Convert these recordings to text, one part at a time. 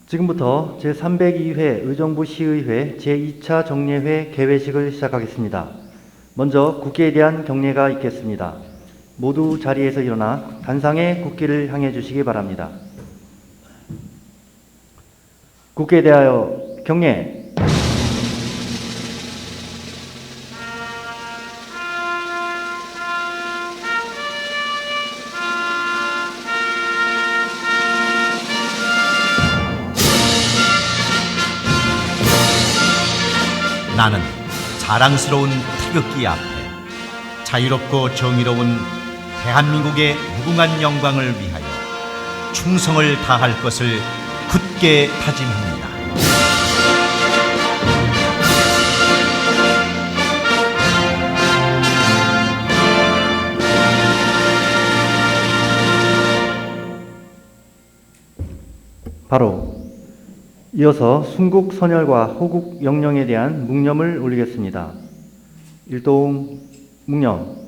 지금부터 제302회 의정부 시의회 제2차 정례회 개회식을 시작하겠습니다. 먼저 국기에 대한 경례가 있겠습니다. 모두 자리에서 일어나 단상의 국기를 향해 주시기 바랍니다. 국기에 대하여 경례. 나는 자랑스러운 태극기 앞에 자유롭고 정의로운 대한민국의 무궁한 영광을 위하여 충성을 다할 것을 굳게 다짐합니다. 바로 이어서 순국 선열과 호국 영령에 대한 묵념을 올리겠습니다. 일동 묵념.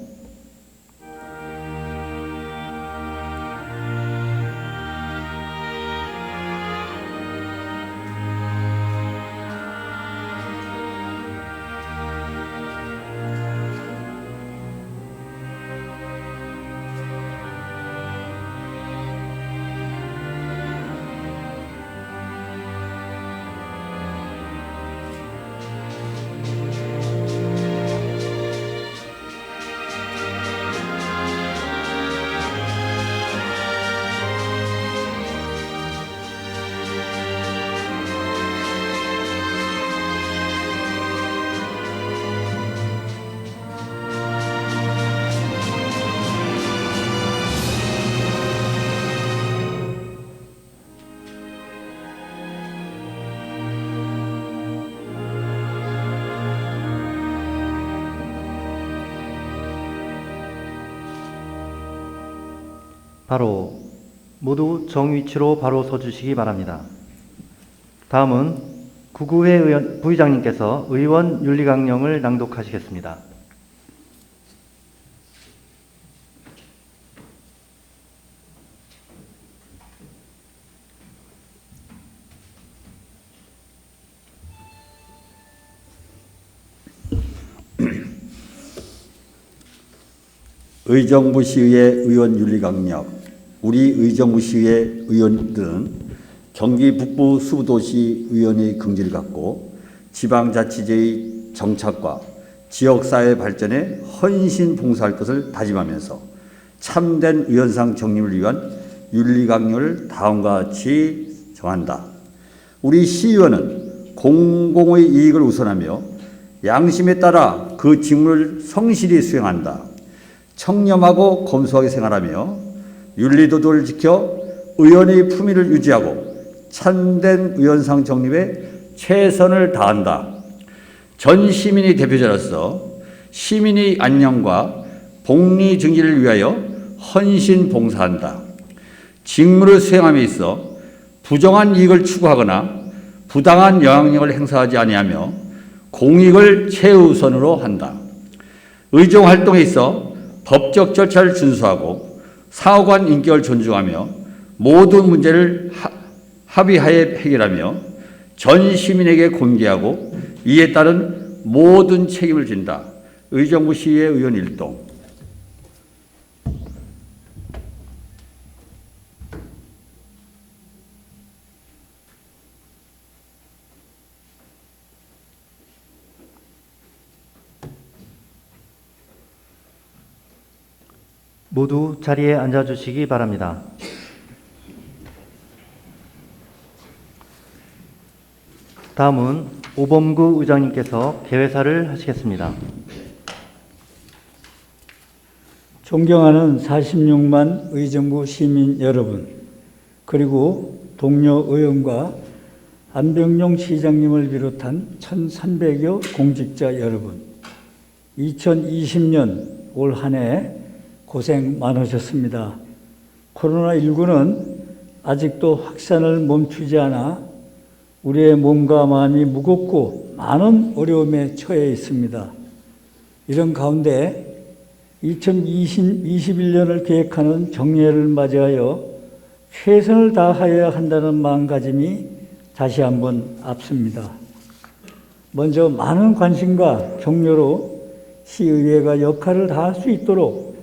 바로 모두 정위치로 바로 서주시기 바랍니다. 다음은 구구회 부의장님께서 의원 윤리강령을 낭독하시겠습니다. 의정부시의회 의원 윤리강령. 우리 의정부시의회 의원들은 경기 북부 수도시 의원의 긍지를 갖고 지방자치제의 정착과 지역사회 발전에 헌신 봉사할 것을 다짐하면서 참된 의원상 정립을 위한 윤리강령을 다음과 같이 정한다. 우리 시의원은 공공의 이익을 우선하며 양심에 따라 그 직무를 성실히 수행한다. 청렴하고 검소하게 생활하며 윤리도덕을 지켜 의원의 품위를 유지하고 참된 의원상 정립에 최선을 다한다. 전 시민의 대표자로서 시민의 안녕과 복리 증진을 위하여 헌신 봉사한다. 직무를 수행함에 있어 부정한 이익을 추구하거나 부당한 영향력을 행사하지 아니하며 공익을 최우선으로 한다. 의정 활동에 있어 법적 절차를 준수하고 사후관 인격을 존중하며 모든 문제를 합의하에 해결하며 전 시민에게 공개하고 이에 따른 모든 책임을 진다. 의정부시의회 의원 일동. 모두 자리에 앉아주시기 바랍니다. 다음은 오범구 의장님께서 개회사를 하시겠습니다. 존경하는 46만 의정부 시민 여러분, 그리고 동료 의원과 안병용 시장님을 비롯한 1,300여 공직자 여러분, 2020년 올 한 해 고생 많으셨습니다. 코로나19는 아직도 확산을 멈추지 않아 우리의 몸과 마음이 무겁고 많은 어려움에 처해 있습니다. 이런 가운데 2021년을 계획하는 정례를 맞이하여 최선을 다하여야 한다는 마음가짐이 다시 한번 앞섭니다. 먼저 많은 관심과 격려로 시의회가 역할을 다할 수 있도록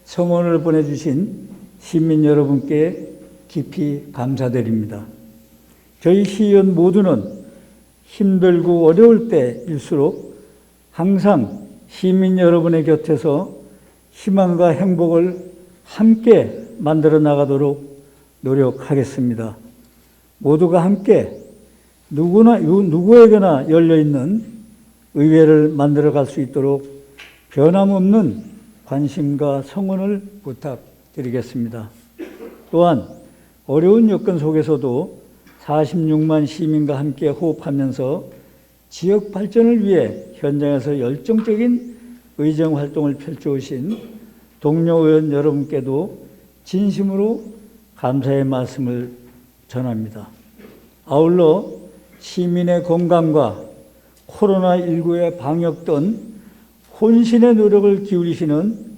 성원을 보내주신 시민 여러분께 깊이 감사드립니다. 저희 시의원 모두는 힘들고 어려울 때일수록 항상 시민 여러분의 곁에서 희망과 행복을 함께 만들어 나가도록 노력하겠습니다. 모두가 함께 누구에게나 열려있는 의회를 만들어 갈 수 있도록 변함없는 관심과 성원을 부탁드리겠습니다. 또한 어려운 여건 속에서도 46만 시민과 함께 호흡하면서 지역 발전을 위해 현장에서 열정적인 의정 활동을 펼쳐오신 동료 의원 여러분께도 진심으로 감사의 말씀을 전합니다. 아울러 시민의 건강과 코로나19의 방역 등 혼신의 노력을 기울이시는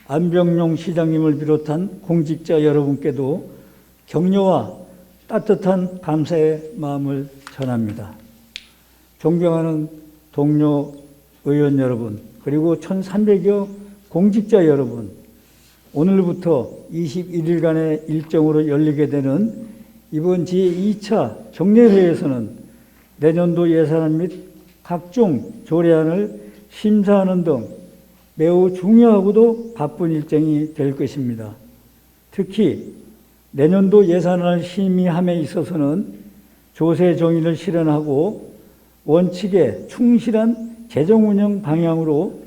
안병용 시장님을 비롯한 공직자 여러분께도 격려와 따뜻한 감사의 마음을 전합니다. 존경하는 동료 의원 여러분, 그리고 1,300여 공직자 여러분, 오늘부터 21일간의 일정으로 열리게 되는 이번 제2차 정례회에서는 내년도 예산 및 각종 조례안을 심사하는 등 매우 중요하고도 바쁜 일정이 될 것입니다. 특히 내년도 예산안을 심의함에 있어서는 조세 정의를 실현하고 원칙에 충실한 재정 운영 방향으로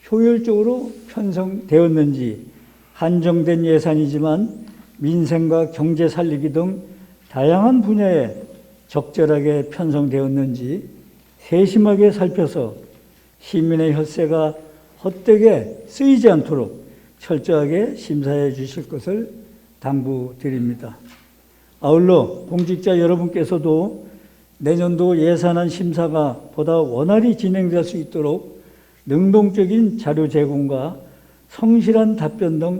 효율적으로 편성되었는지, 한정된 예산이지만 민생과 경제 살리기 등 다양한 분야에 적절하게 편성되었는지 세심하게 살펴서 시민의 혈세가 헛되게 쓰이지 않도록 철저하게 심사해 주실 것을 당부드립니다. 아울러 공직자 여러분께서도 내년도 예산안 심사가 보다 원활히 진행될 수 있도록 능동적인 자료 제공과 성실한 답변 등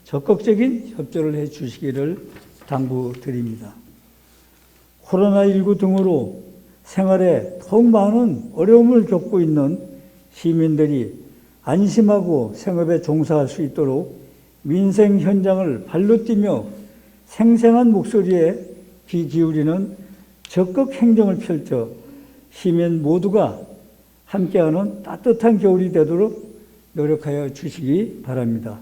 적극적인 협조를 해 주시기를 당부드립니다. 코로나19 등으로 생활에 더욱 많은 어려움을 겪고 있는 시민들이 안심하고 생업에 종사할 수 있도록 민생 현장을 발로 뛰며 생생한 목소리에 귀 기울이는 적극 행정을 펼쳐 시민 모두가 함께하는 따뜻한 겨울이 되도록 노력하여 주시기 바랍니다.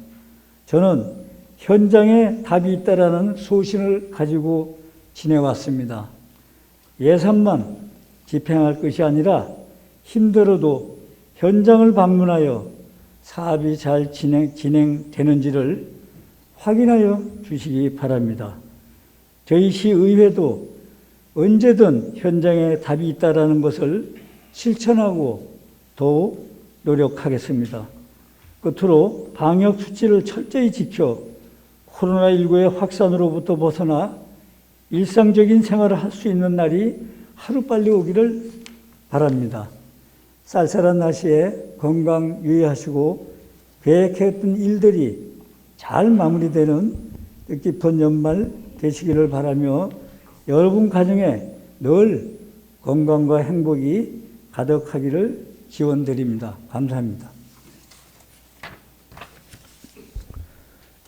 저는 현장에 답이 있다라는 소신을 가지고 지내왔습니다. 예산만 집행할 것이 아니라 힘들어도 현장을 방문하여 사업이 잘 진행되는지를 확인하여 주시기 바랍니다. 저희 시의회도 언제든 현장에 답이 있다라는 것을 실천하고 더욱 노력하겠습니다. 끝으로 방역 수칙을 철저히 지켜 코로나19의 확산으로부터 벗어나 일상적인 생활을 할 수 있는 날이 하루빨리 오기를 바랍니다. 쌀쌀한 날씨에 건강 유의하시고 계획했던 일들이 잘 마무리되는 뜻깊은 연말 되시기를 바라며 여러분 가정에 늘 건강과 행복이 가득하기를 기원드립니다. 감사합니다.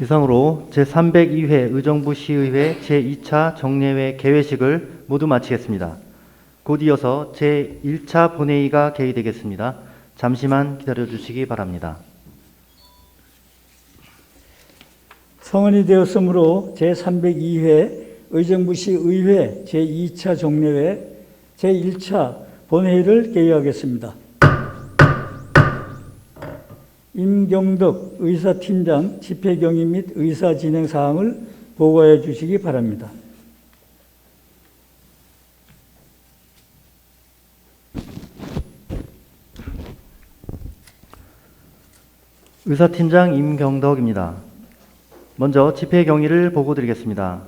이상으로 제302회 의정부 시의회 제2차 정례회 개회식을 모두 마치겠습니다. 곧 이어서 제1차 본회의가 개의되겠습니다. 잠시만 기다려주시기 바랍니다. 성원이 되었으므로 제302회 의정부시 의회 제2차 정례회 제1차 본회의를 개의하겠습니다. 임경덕 의사팀장 집회경위 및 의사진행 사항을 보고해 주시기 바랍니다. 의사팀장 임경덕입니다. 먼저 집회 경위를 보고드리겠습니다.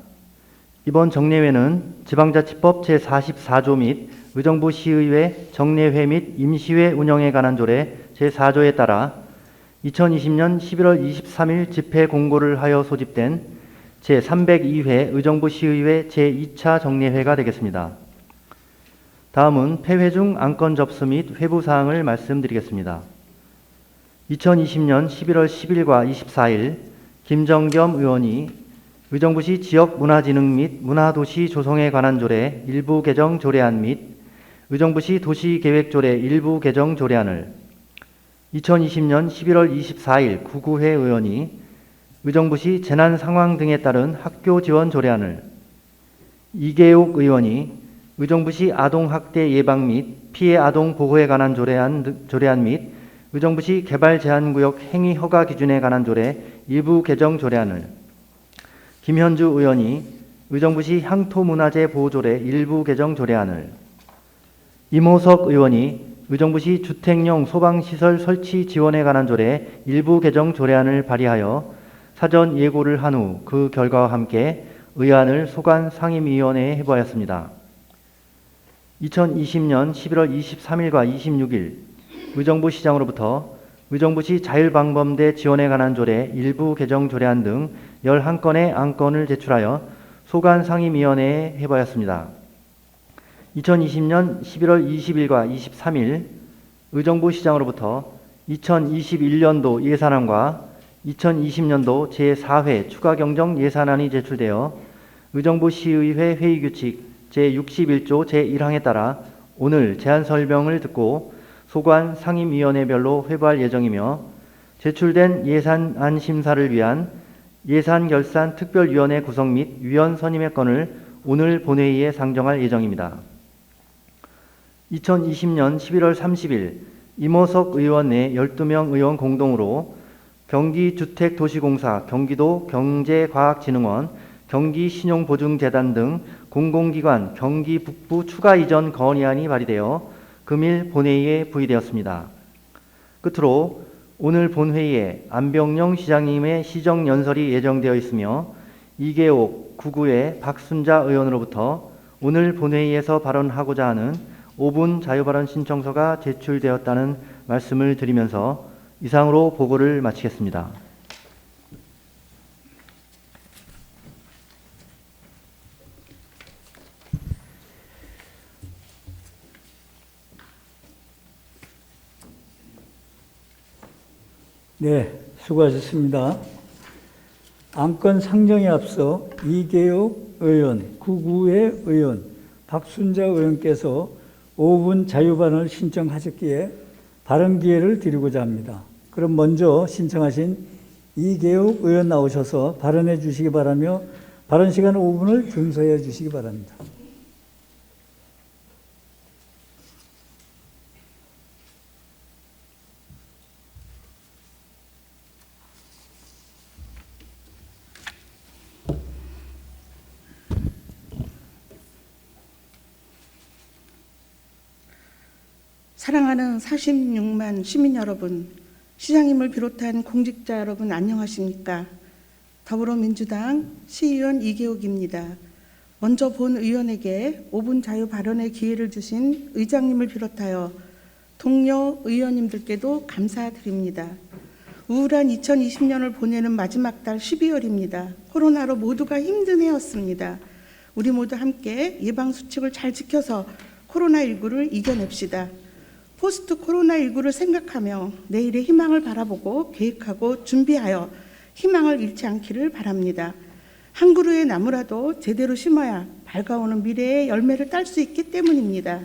이번 정례회는 지방자치법 제44조 및 의정부 시의회 정례회 및 임시회 운영에 관한 조례 제4조에 따라 2020년 11월 23일 집회 공고를 하여 소집된 제302회 의정부 시의회 제2차 정례회가 되겠습니다. 다음은 폐회중 안건 접수 및 회부 사항을 말씀드리겠습니다. 2020년 11월 10일과 24일 김정겸 의원이 의정부시 지역문화진흥 및 문화도시 조성에 관한 조례 일부 개정 조례안 및 의정부시 도시계획조례 일부 개정 조례안을, 2020년 11월 24일 구구회 의원이 의정부시 재난상황 등에 따른 학교 지원 조례안을, 이계옥 의원이 의정부시 아동학대 예방 및 피해 아동 보호에 관한 조례안 및 의정부시 개발제한구역 행위 허가 기준에 관한 조례 일부 개정 조례안을, 김현주 의원이 의정부시 향토문화재 보호조례 일부 개정 조례안을, 임호석 의원이 의정부시 주택용 소방시설 설치 지원에 관한 조례 일부 개정 조례안을 발의하여 사전 예고를 한 후 그 결과와 함께 의안을 소관 상임위원회에 해보았습니다. 2020년 11월 23일과 26일 의정부시장으로부터 의정부시 자율방범대 지원에 관한 조례 일부 개정 조례안 등 11건의 안건을 제출하여 소관 상임위원회에 해보았습니다. 2020년 11월 20일과 23일 의정부시장으로부터 2021년도 예산안과 2020년도 제4회 추가경정 예산안이 제출되어 의정부시의회 회의규칙 제61조 제1항에 따라 오늘 제안 설명을 듣고 소관 상임위원회별로 회부할 예정이며, 제출된 예산안 심사를 위한 예산결산특별위원회 구성 및 위원 선임의 건을 오늘 본회의에 상정할 예정입니다. 2020년 11월 30일 임호석 의원 내 12명 의원 공동으로 경기주택도시공사, 경기도 경제과학진흥원, 경기신용보증재단 등 공공기관 경기 북부 추가 이전 건의안이 발의되어 금일 본회의에 부의되었습니다. 끝으로 오늘 본회의에 안병영 시장님의 시정연설이 예정되어 있으며 이계옥 구구의 박순자 의원으로부터 오늘 본회의에서 발언하고자 하는 5분 자유발언 신청서가 제출되었다는 말씀을 드리면서 이상으로 보고를 마치겠습니다. 네, 수고하셨습니다. 안건 상정에 앞서 이계옥 의원, 구구의 의원, 박순자 의원께서 5분 자유발언을 신청하셨기에 발언 기회를 드리고자 합니다. 그럼 먼저 신청하신 이계옥 의원 나오셔서 발언해 주시기 바라며 발언 시간 5분을 준수해 주시기 바랍니다. 사랑하는 46만 시민 여러분, 시장님을 비롯한 공직자 여러분 안녕하십니까? 더불어민주당 시의원 이계옥입니다. 먼저 본 의원에게 5분 자유 발언의 기회를 주신 의장님을 비롯하여 동료 의원님들께도 감사드립니다. 우울한 2020년을 보내는 마지막 달 12월입니다. 코로나로 모두가 힘든 해였습니다. 우리 모두 함께 예방수칙을 잘 지켜서 코로나19를 이겨냅시다. 포스트 코로나19를 생각하며 내일의 희망을 바라보고 계획하고 준비하여 희망을 잃지 않기를 바랍니다. 한 그루의 나무라도 제대로 심어야 밝아오는 미래의 열매를 딸 수 있기 때문입니다.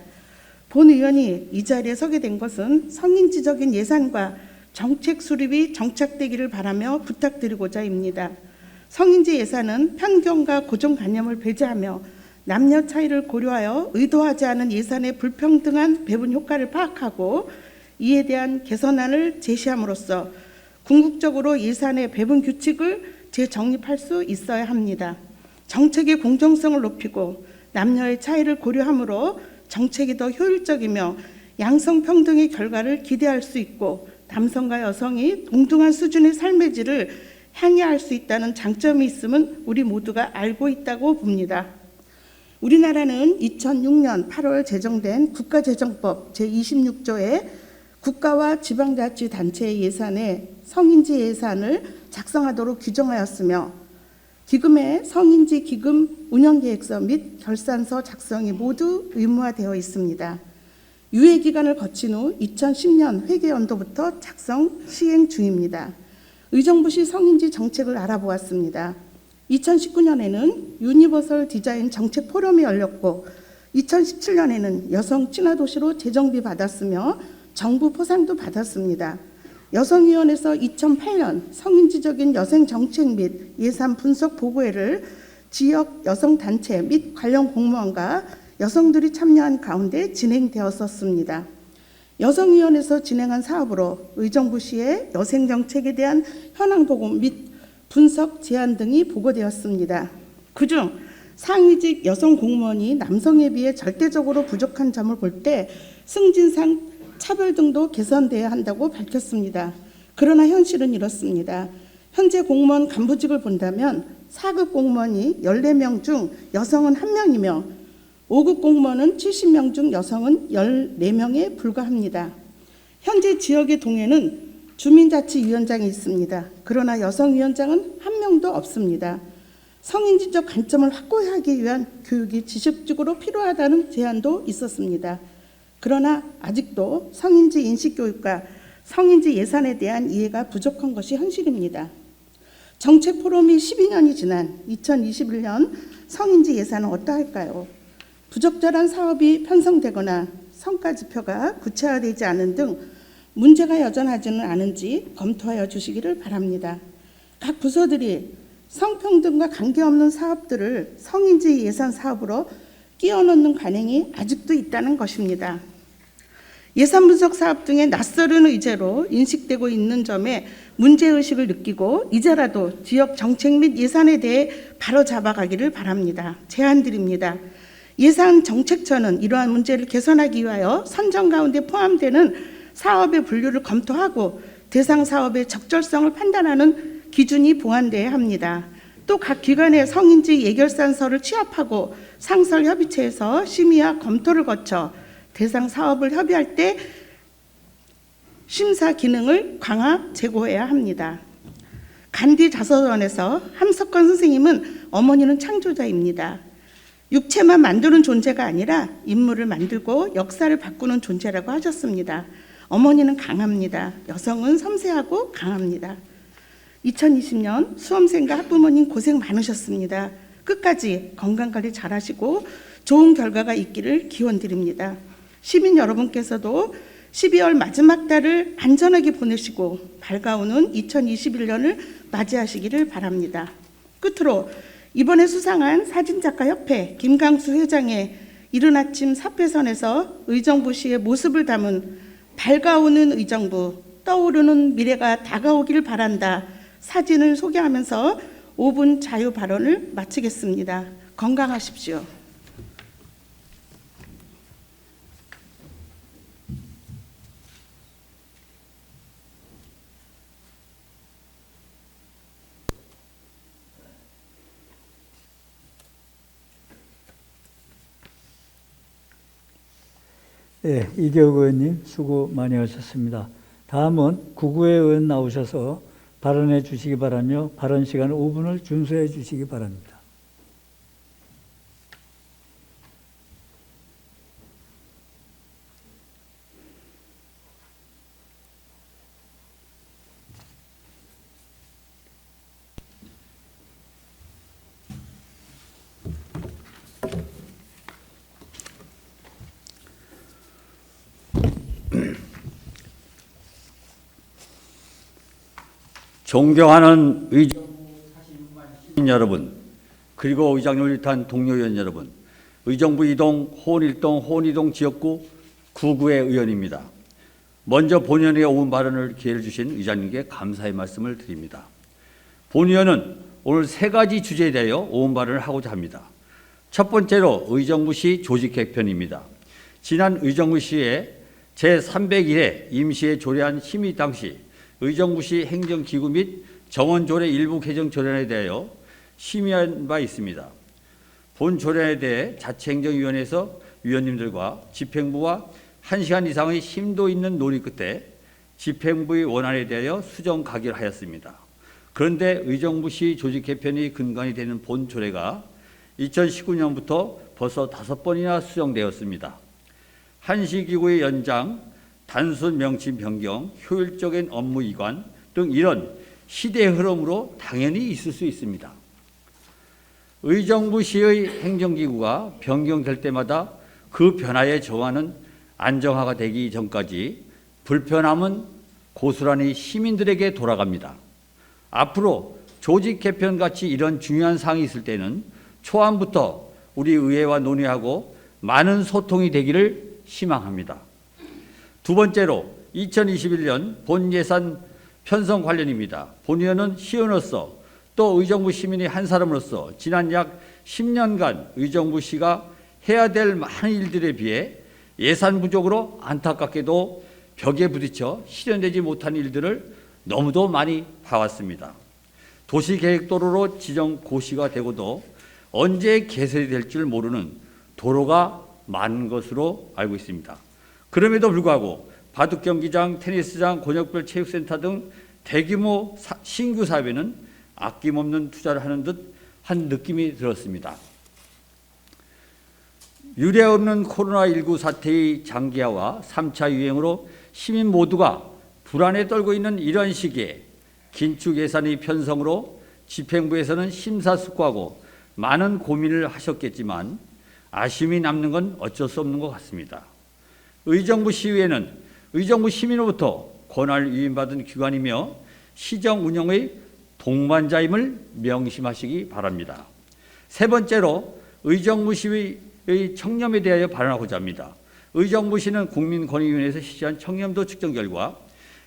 본 의원이 이 자리에 서게 된 것은 성인지적인 예산과 정책 수립이 정착되기를 바라며 부탁드리고자입니다. 성인지 예산은 편견과 고정관념을 배제하며 남녀 차이를 고려하여 의도하지 않은 예산의 불평등한 배분 효과를 파악하고 이에 대한 개선안을 제시함으로써 궁극적으로 예산의 배분 규칙을 재정립할 수 있어야 합니다. 정책의 공정성을 높이고 남녀의 차이를 고려함으로 정책이 더 효율적이며 양성평등의 결과를 기대할 수 있고 남성과 여성이 동등한 수준의 삶의 질을 향유할 수 있다는 장점이 있음은 우리 모두가 알고 있다고 봅니다. 우리나라는 2006년 8월 제정된 국가재정법 제26조에 국가와 지방자치단체의 예산에 성인지 예산을 작성하도록 규정하였으며 기금의 성인지 기금 운영계획서 및 결산서 작성이 모두 의무화되어 있습니다. 유예 기간을 거친 후 2010년 회계연도부터 작성 시행 중입니다. 의정부시 성인지 정책을 알아보았습니다. 2019년에는 유니버설 디자인 정책 포럼이 열렸고 2017년에는 여성 친화도시로 재정비 받았으며 정부 포상도 받았습니다. 여성위원회에서 2008년 성인지적인 여성 정책 및 예산 분석 보고회를 지역 여성단체 및 관련 공무원과 여성들이 참여한 가운데 진행되었었습니다. 여성위원회에서 진행한 사업으로 의정부시의 여성정책에 대한 현황 보고 및 분석 제안 등이 보고되었습니다. 그중 상위직 여성 공무원이 남성에 비해 절대적으로 부족한 점을 볼 때 승진상 차별 등도 개선돼야 한다고 밝혔습니다. 그러나 현실은 이렇습니다. 현재 공무원 간부직을 본다면 4급 공무원이 14명 중 여성은 1명이며 5급 공무원은 70명 중 여성은 14명에 불과합니다. 현재 지역의 동에는 주민자치위원장이 있습니다. 그러나 여성위원장은 1명도 없습니다. 성인지적 관점을 확고히 하기 위한 교육이 지속적으로 필요하다는 제안도 있었습니다. 그러나 아직도 성인지 인식교육과 성인지 예산에 대한 이해가 부족한 것이 현실입니다. 정책 포럼이 12년이 지난 2021년 성인지 예산은 어떠할까요? 부적절한 사업이 편성되거나 성과 지표가 구체화되지 않은 등 문제가 여전하지는 않은지 검토하여 주시기를 바랍니다. 각 부서들이 성평등과 관계없는 사업들을 성인지 예산 사업으로 끼워 넣는 관행이 아직도 있다는 것입니다. 예산 분석 사업 등의 낯설은 의제로 인식되고 있는 점에 문제의식을 느끼고 이제라도 지역 정책 및 예산에 대해 바로 잡아가기를 바랍니다. 제안드립니다. 예산 정책처는 이러한 문제를 개선하기 위하여 선정 가운데 포함되는 사업의 분류를 검토하고 대상 사업의 적절성을 판단하는 기준이 보완돼야 합니다. 또 각 기관의 성인지 예결산서를 취합하고 상설협의체에서 심의와 검토를 거쳐 대상 사업을 협의할 때 심사 기능을 강화 제고해야 합니다. 간디 자서전에서 함석권 선생님은 어머니는 창조자입니다. 육체만 만드는 존재가 아니라 인물을 만들고 역사를 바꾸는 존재라고 하셨습니다. 어머니는 강합니다. 여성은 섬세하고 강합니다. 2020년 수험생과 학부모님 고생 많으셨습니다. 끝까지 건강관리 잘하시고 좋은 결과가 있기를 기원드립니다. 시민 여러분께서도 12월 마지막 달을 안전하게 보내시고 밝아오는 2021년을 맞이하시기를 바랍니다. 끝으로 이번에 수상한 사진작가협회 김강수 회장의 이른 아침 사표선에서 의정부시의 모습을 담은 밝아오는 의정부, 떠오르는 미래가 다가오길 바란다 사진을 소개하면서 5분 자유 발언을 마치겠습니다. 건강하십시오. 네, 이계욱 의원님 수고 많이 하셨습니다. 다음은 구구의 의원 나오셔서 발언해 주시기 바라며 발언 시간 5분을 준수해 주시기 바랍니다. 존경하는 의정부 시민 여러분, 그리고 의장님을 비롯한 동료 의원 여러분, 의정부 이동, 호원일동, 호원이동 지역구 9구의 의원입니다. 먼저 본의원에게 온 발언을 기회를 주신 의장님께 감사의 말씀을 드립니다. 본의원은 오늘 3가지 주제에 대하여 온 발언을 하고자 합니다. 첫 번째로 의정부시 조직 개편입니다. 지난 의정부시의 제301회 임시회 조례안 심의 당시 의정부시 행정기구 및 정원조례 일부 개정 조례안에 대하여 심의한 바 있습니다. 본 조례안에 대해 자치행정위원회에서 위원님들과 집행부와 1시간 이상의 심도 있는 논의 끝에 집행부의 원안에 대하여 수정 가결하였습니다. 그런데 의정부시 조직 개편이 근간이 되는 본 조례가 2019년부터 벌써 5번이나 수정되었습니다. 한시기구의 연장, 단순 명칭 변경, 효율적인 업무 이관 등 이런 시대 흐름으로 당연히 있을 수 있습니다. 의정부시의 행정기구가 변경될 때마다 그 변화에 저하는 안정화가 되기 전까지 불편함은 고스란히 시민들에게 돌아갑니다. 앞으로 조직 개편 같이 이런 중요한 사항이 있을 때는 초안부터 우리 의회와 논의하고 많은 소통이 되기를 희망합니다. 두 번째로 2021년 본 예산 편성 관련입니다. 본의원은 시의원으로서 또 의정부 시민의 한 사람으로서 지난 약 10년간 의정부시가 해야 될 많은 일들에 비해 예산 부족으로 안타깝게도 벽에 부딪혀 실현되지 못한 일들을 너무도 많이 봐왔습니다. 도시계획도로로 지정 고시가 되고도 언제 개설이 될 줄 모르는 도로가 많은 것으로 알고 있습니다. 그럼에도 불구하고 바둑 경기장, 테니스장, 곤욕별 체육센터 등 대규모 신규 사업에는 아낌없는 투자를 하는 듯 한 느낌이 들었습니다. 유례 없는 코로나19 사태의 장기화와 3차 유행으로 시민 모두가 불안에 떨고 있는 이런 시기에 긴축 예산의 편성으로 집행부에서는 심사숙고하고 많은 고민을 하셨겠지만 아쉬움이 남는 건 어쩔 수 없는 것 같습니다. 의정부 시의회는 의정부 시민으로부터 권한을 위임받은 기관이며 시정 운영의 동반자임을 명심하시기 바랍니다. 세 번째로 의정부시의 청렴에 대하여 발언하고자 합니다. 의정부시는 국민권익위원회에서 실시한 청렴도 측정 결과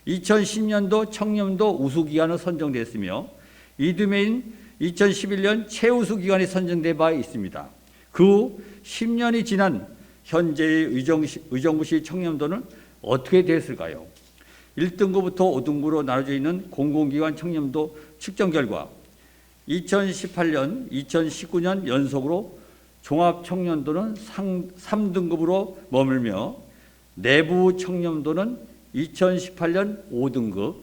2010년도 청렴도 우수기관으로 선정됐으며 이듬해인 2011년 최우수기관이 선정된 바 있습니다. 그 후 10년이 지난 현재의 의정부시 청렴도는 어떻게 됐을까요? 1등급부터 5등급으로 나눠져 있는 공공기관 청렴도 측정 결과 2018년, 2019년 연속으로 종합청렴도는 3등급으로 머물며 내부 청렴도는 2018년 5등급,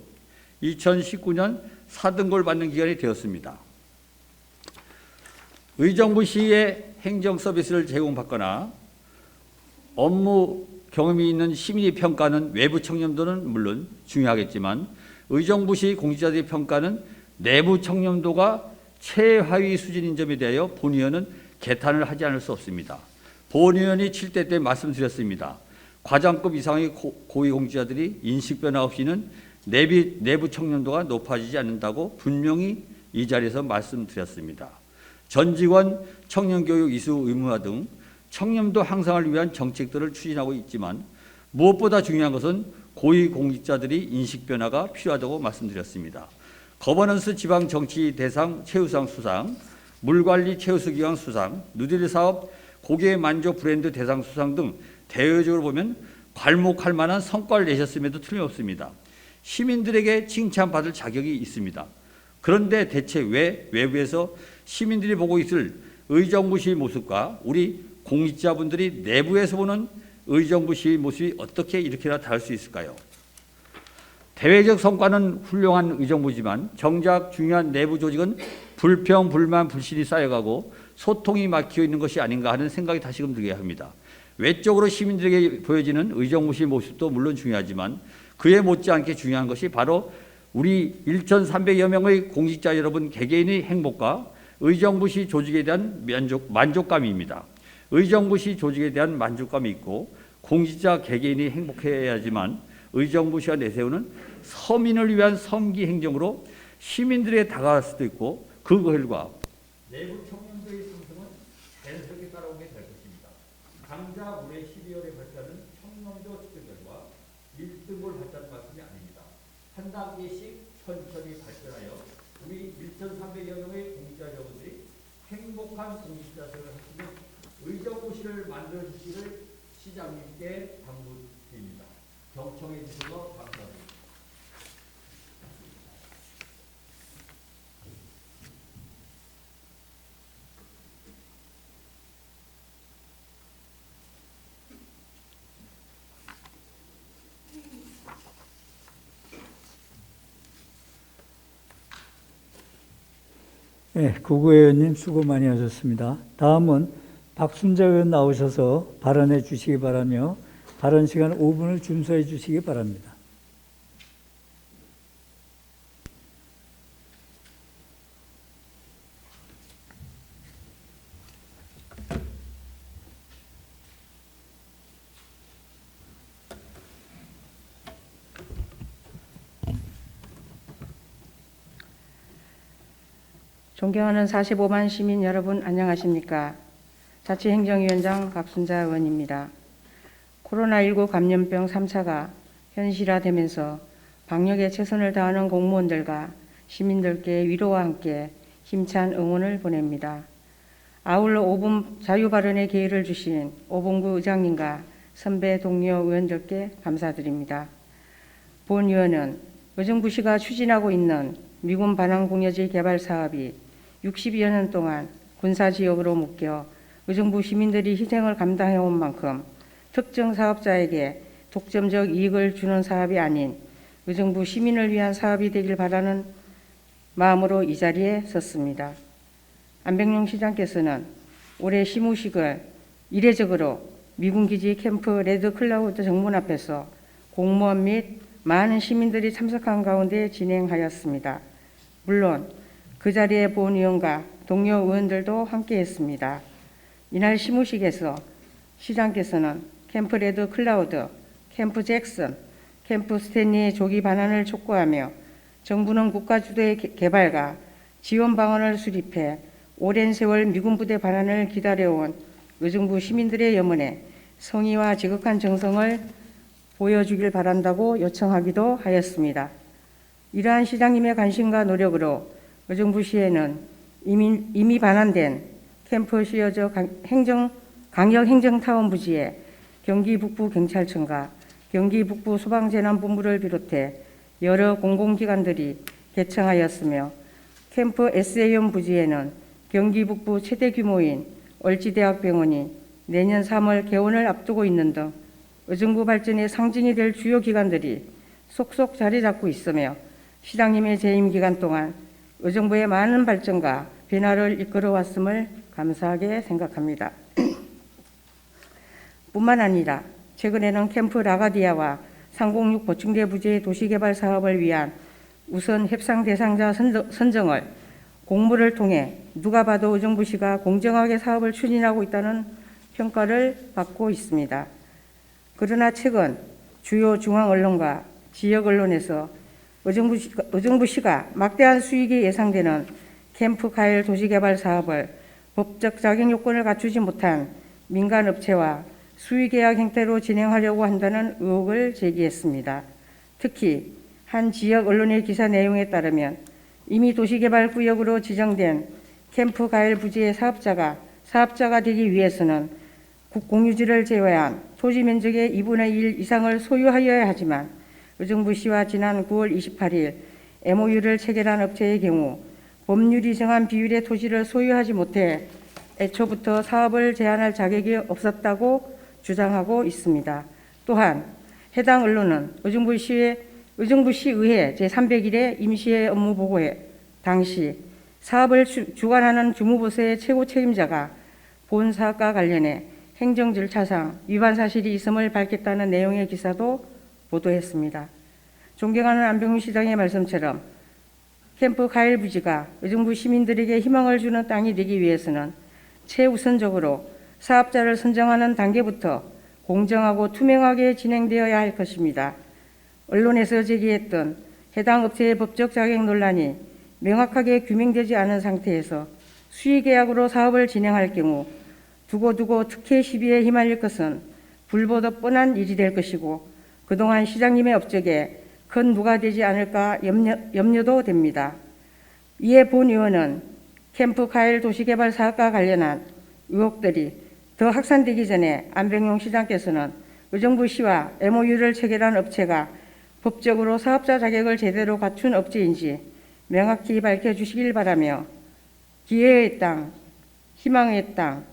2019년 4등급을 받는 기관이 되었습니다. 의정부시의 행정 서비스를 제공받거나 업무 경험이 있는 시민의 평가는 외부 청렴도는 물론 중요하겠지만 의정부시 공직자들의 평가는 내부 청렴도가 최하위 수준인 점에 대하여 본의원은 개탄을 하지 않을 수 없습니다. 본의원이 7대 때 말씀드렸습니다. 과장급 이상의 고위공직자들이 인식 변화 없이는 내부 청렴도가 높아지지 않는다고 분명히 이 자리에서 말씀드렸습니다. 전 직원 청렴교육 이수 의무화 등 청렴도 향상을 위한 정책들을 추진하고 있지만 무엇보다 중요한 것은 고위공직자들이 인식 변화가 필요하다고 말씀드렸습니다. 거버넌스 지방정치 대상 최우수상 수상, 물관리 최우수기관 수상, 누딜 사업 고객 만족 브랜드 대상 수상 등 대외적으로 보면 괄목할 만한 성과를 내셨음에도 틀림없습니다. 시민들에게 칭찬받을 자격이 있습니다. 그런데 대체 왜 외부에서 시민들이 보고 있을 의정부시의 모습과 우리 공직자분들이 내부에서 보는 의정부시의 모습이 어떻게 이렇게나 다를 수 있을까요? 대외적 성과는 훌륭한 의정부지만 정작 중요한 내부 조직은 불평, 불만, 불신이 쌓여가고 소통이 막혀 있는 것이 아닌가 하는 생각이 다시금 들게 합니다. 외적으로 시민들에게 보여지는 의정부시의 모습도 물론 중요하지만 그에 못지않게 중요한 것이 바로 우리 1,300여 명의 공직자 여러분 개개인의 행복과 의정부시 조직에 대한 만족감입니다. 의정부시 조직에 대한 만족감이 있고 공직자 개개인이 행복해야지만 의정부시가 내세우는 서민을 위한 섬기 행정으로 시민들에게 다가갈 수도 있고 그 결과 내부 청렴도의 상승은 자연스럽게 따라오게 될 것입니다. 당장 올해 12월에 발표하는 청렴도 측정 결과 1등을 받자는 말씀이 아닙니다. 한 단계씩 천천히 발전하여 우리 1,300여 명의 공직자 여러분들이 행복한 공직자 생활을 하시는 의정부시를 만들어 주시기를 시장님께 당부드립니다. 경청해 주셔서 감사합니다. 네, 구구 의원님 수고 많이 하셨습니다. 다음은 박순자 의원 나오셔서 발언해 주시기 바라며 발언 시간 5분을 준수해 주시기 바랍니다. 존경하는 45만 시민 여러분 안녕하십니까? 자치행정위원장 박순자 의원입니다. 코로나19 감염병 3차가 현실화되면서 방역에 최선을 다하는 공무원들과 시민들께 위로와 함께 힘찬 응원을 보냅니다. 아울러 5분 자유 발언의 기회를 주신 오봉구 의장님과 선배 동료 의원들께 감사드립니다. 본 의원은 의정부시가 추진하고 있는 미군 반항공여지 개발 사업이 60여 년 동안 군사지역으로 묶여 의정부 시민들이 희생을 감당해온 만큼 특정 사업자에게 독점적 이익을 주는 사업이 아닌 의정부 시민을 위한 사업이 되길 바라는 마음으로 이 자리에 섰습니다. 안백룡 시장께서는 올해 시무식을 이례적으로 미군기지 캠프 레드클라우드 정문 앞에서 공무원 및 많은 시민들이 참석한 가운데 진행하였습니다. 물론 그 자리에 본 의원과 동료 의원들도 함께했습니다. 이날 시무식에서 시장께서는 캠프 레드 클라우드, 캠프 잭슨, 캠프 스탠리의 조기 반환을 촉구하며 정부는 국가 주도의 개발과 지원 방안을 수립해 오랜 세월 미군 부대 반환을 기다려온 의정부 시민들의 염원에 성의와 지극한 정성을 보여주길 바란다고 요청하기도 하였습니다. 이러한 시장님의 관심과 노력으로 의정부시에는 이미 반환된 캠프 시어저 강력행정타운 부지에 경기 북부 경찰청과 경기 북부 소방재난본부를 비롯해 여러 공공기관들이 개청하였으며 캠프 SA원 부지에는 경기 북부 최대 규모인 얼지대학병원이 내년 3월 개원을 앞두고 있는 등 의정부 발전의 상징이 될 주요 기관들이 속속 자리 잡고 있으며 시장님의 재임 기간 동안 의정부의 많은 발전과 변화를 이끌어왔음을 감사하게 생각합니다. 뿐만 아니라 최근에는 캠프 라가디아와 306 보충대 부지의 도시개발 사업을 위한 우선 협상 대상자 선정을 공모를 통해 누가 봐도 의정부시가 공정하게 사업을 추진하고 있다는 평가를 받고 있습니다. 그러나 최근 주요 중앙 언론과 지역 언론에서 의정부시가 막대한 수익이 예상되는 캠프 가일 도시개발 사업을 법적 자격 요건을 갖추지 못한 민간 업체와 수의계약 형태로 진행하려고 한다는 의혹을 제기했습니다. 특히 한 지역 언론의 기사 내용에 따르면 이미 도시개발구역으로 지정된 캠프 가일 부지의 사업자가 되기 위해서는 국공유지를 제외한 토지 면적의 2분의 1 이상을 소유하여야 하지만 의정부시와 지난 9월 28일 MOU를 체결한 업체의 경우 법률이 정한 비율의 토지를 소유하지 못해 애초부터 사업을 제한할 자격이 없었다고 주장하고 있습니다. 또한 해당 언론은 의정부시의회 제301회 임시회 업무보고회 당시 사업을 주관하는 주무부서의 최고 책임자가 본 사업과 관련해 행정 절차상 위반 사실이 있음을 밝혔다는 내용의 기사도 보도했습니다. 존경하는 안병훈 시장의 말씀처럼 캠프 가일 부지가 의정부 시민들에게 희망을 주는 땅이 되기 위해서는 최우선적으로 사업자를 선정하는 단계부터 공정하고 투명하게 진행되어야 할 것입니다. 언론에서 제기했던 해당 업체의 법적 자격 논란이 명확하게 규명되지 않은 상태에서 수의계약으로 사업을 진행할 경우 두고두고 특혜 시비에 휘말릴 것은 불보듯 뻔한 일이 될 것이고 그동안 시장님의 업적에 큰 누가 되지 않을까 염려도 됩니다. 이에 본 의원은 캠프 가일 도시개발 사업과 관련한 의혹들이 더 확산되기 전에 안병용 시장께서는 의정부시와 MOU를 체결한 업체가 법적으로 사업자 자격을 제대로 갖춘 업체인지 명확히 밝혀주시길 바라며 기회의 땅, 희망의 땅,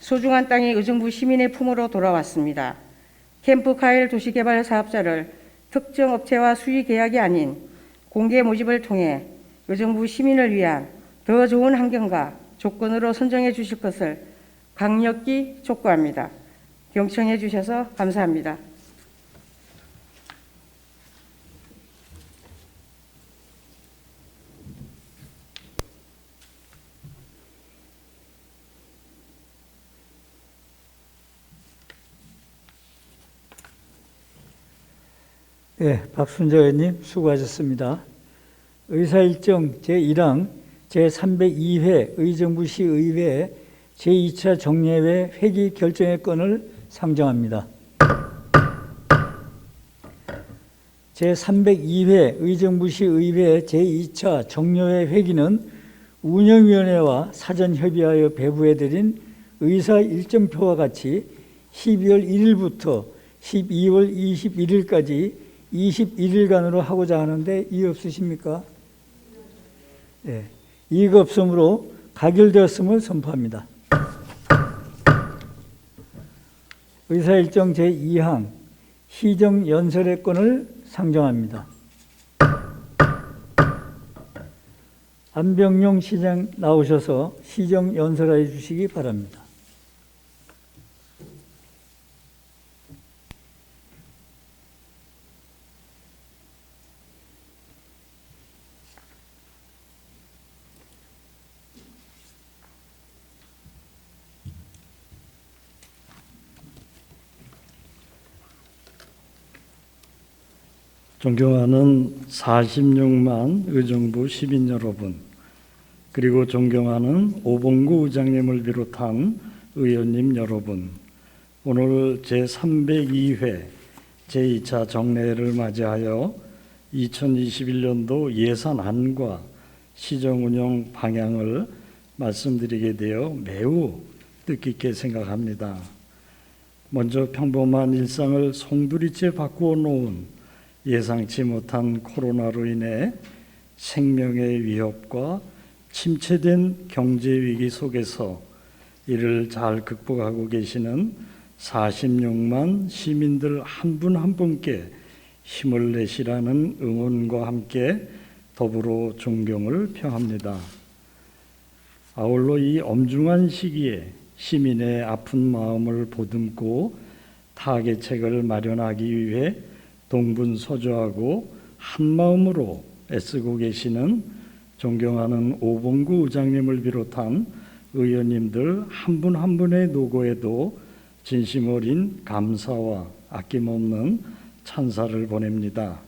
소중한 땅이 의정부 시민의 품으로 돌아왔습니다. 캠프 가일 도시개발 사업자를 특정 업체와 수의 계약이 아닌 공개 모집을 통해 의정부 시민을 위한 더 좋은 환경과 조건으로 선정해 주실 것을 강력히 촉구합니다. 경청해 주셔서 감사합니다. 예, 박순자 의원님 수고하셨습니다. 의사일정 제1항 제302회 의정부시의회 제2차 정례회 회기 결정의 건을 상정합니다. 제302회 의정부시의회 제2차 정례회 회기는 운영위원회와 사전 협의하여 배부해드린 의사 일정표와 같이 12월 1일부터 12월 21일까지 21일간으로 하고자 하는데 이의 없으십니까? 네, 이의가 없으므로 가결되었음을 선포합니다. 의사일정 제2항 시정연설의 건을 상정합니다. 안병용 시장 나오셔서 시정연설해 주시기 바랍니다. 존경하는 46만 의정부 시민 여러분, 그리고 존경하는 오봉구 의장님을 비롯한 의원님 여러분, 오늘 제302회 제2차 정례회를 맞이하여 2021년도 예산안과 시정운영 방향을 말씀드리게 되어 매우 뜻깊게 생각합니다. 먼저 평범한 일상을 송두리째 바꾸어 놓은 예상치 못한 코로나로 인해 생명의 위협과 침체된 경제 위기 속에서 이를 잘 극복하고 계시는 46만 시민들 한 분 한 분께 힘을 내시라는 응원과 함께 더불어 존경을 표합니다. 아울러 이 엄중한 시기에 시민의 아픈 마음을 보듬고 타개책을 마련하기 위해 동분서주하고 한마음으로 애쓰고 계시는 존경하는 오봉구 의장님을 비롯한 의원님들 한 분 한 분의 노고에도 진심 어린 감사와 아낌없는 찬사를 보냅니다.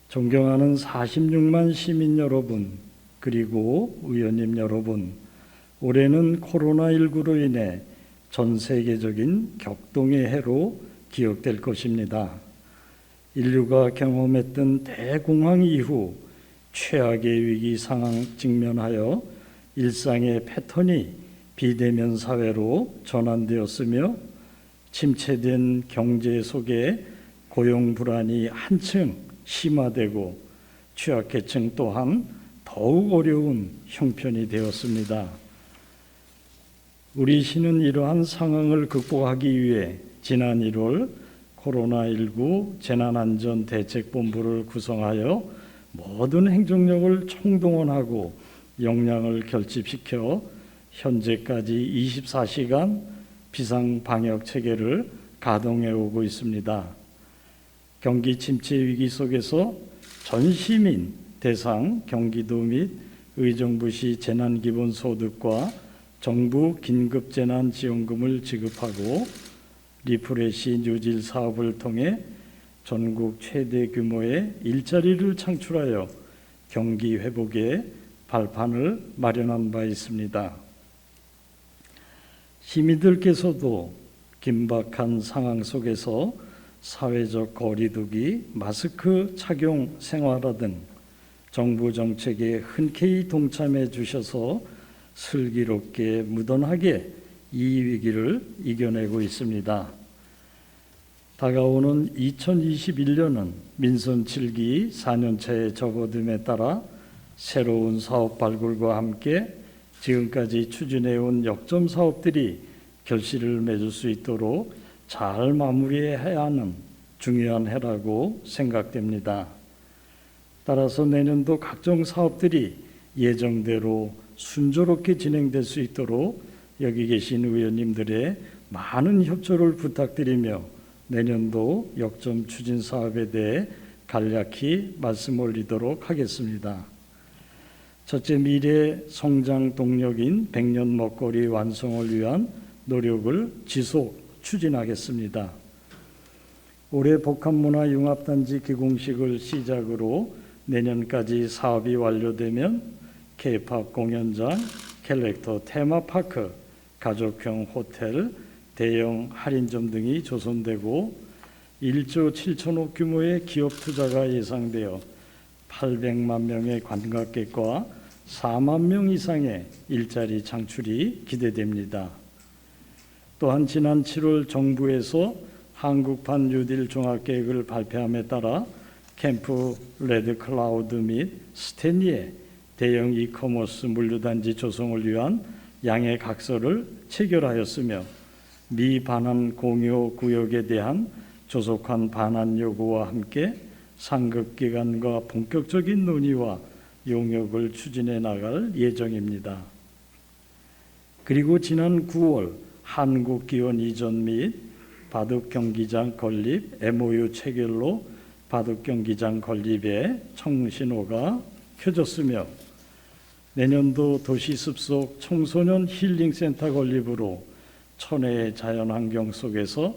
존경하는 46만 시민 여러분, 그리고 의원님 여러분, 올해는 코로나19로 인해 전 세계적인 격동의 해로 기억될 것입니다. 인류가 경험했던 대공황 이후 최악의 위기 상황 직면하여 일상의 패턴이 비대면 사회로 전환되었으며 침체된 경제 속에 고용 불안이 한층 심화되고 취약계층 또한 더욱 어려운 형편이 되었습니다. 우리 시는 이러한 상황을 극복하기 위해 지난 1월 코로나19 재난안전대책본부를 구성하여 모든 행정력을 총동원하고 역량을 결집시켜 현재까지 24시간 비상방역체계를 가동해 오고 있습니다. 경기 침체 위기 속에서 전 시민 대상 경기도 및 의정부시 재난기본소득과 정부 긴급재난지원금을 지급하고 리프레시 뉴딜 사업을 통해 전국 최대 규모의 일자리를 창출하여 경기 회복에 발판을 마련한 바 있습니다. 시민들께서도 긴박한 상황 속에서 사회적 거리두기, 마스크 착용 생활화 등 정부 정책에 흔쾌히 동참해 주셔서 슬기롭게 무던하게 이 위기를 이겨내고 있습니다. 다가오는 2021년은 민선 7기 4년차에 접어듦에 따라 새로운 사업 발굴과 함께 지금까지 추진해온 역점 사업들이 결실을 맺을 수 있도록 잘 마무리해야 하는 중요한 해라고 생각됩니다. 따라서 내년도 각종 사업들이 예정대로 순조롭게 진행될 수 있도록 여기 계신 의원님들의 많은 협조를 부탁드리며 내년도 역점 추진 사업에 대해 간략히 말씀 올리도록 하겠습니다. 첫째, 미래 성장 동력인 100년 먹거리 완성을 위한 노력을 지속 추진하겠습니다. 올해 복합문화융합단지 기공식을 시작으로 내년까지 사업이 완료되면 K-팝 공연장, 캘렉터 테마파크, 가족형 호텔, 대형 할인점 등이 조성되고 1조 7천억 규모의 기업 투자가 예상되어 800만 명의 관광객과 4만 명 이상의 일자리 창출이 기대됩니다. 또한 지난 7월 정부에서 한국판 뉴딜 종합계획을 발표함에 따라 캠프 레드클라우드 및 스탠리의 대형 이커머스 물류단지 조성을 위한 양해각서를 체결하였으며 미반환 공유 구역에 대한 조속한 반환 요구와 함께 상급기관과 본격적인 논의와 용역을 추진해 나갈 예정입니다. 그리고 지난 9월 한국기원 이전 및 바둑경기장 건립 MOU 체결로 바둑경기장 건립에 청신호가 켜졌으며 내년도 도시 숲속 청소년 힐링센터 건립으로 천혜의 자연환경 속에서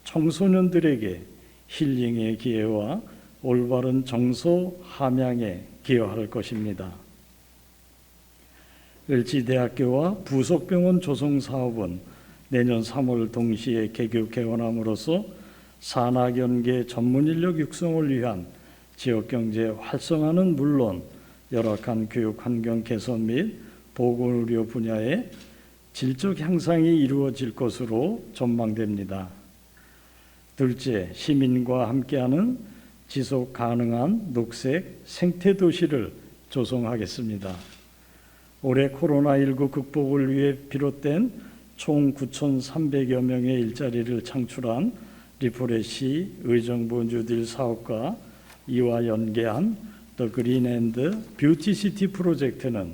청소년들에게 힐링의 기회와 올바른 정서 함양에 기여할 것입니다. 을지대학교와 부속병원 조성 사업은 내년 3월 동시에 개교 개원함으로써 산학연계 전문인력 육성을 위한 지역경제 활성화는 물론 열악한 교육환경 개선 및 보건의료 분야의 질적 향상이 이루어질 것으로 전망됩니다. 둘째, 시민과 함께하는 지속 가능한 녹색 생태도시를 조성하겠습니다. 올해 코로나19 극복을 위해 비롯된 총 9,300여 명의 일자리를 창출한 리프레시 의정부 뉴딜 사업과 이와 연계한 더 그린 앤드 뷰티 시티 프로젝트는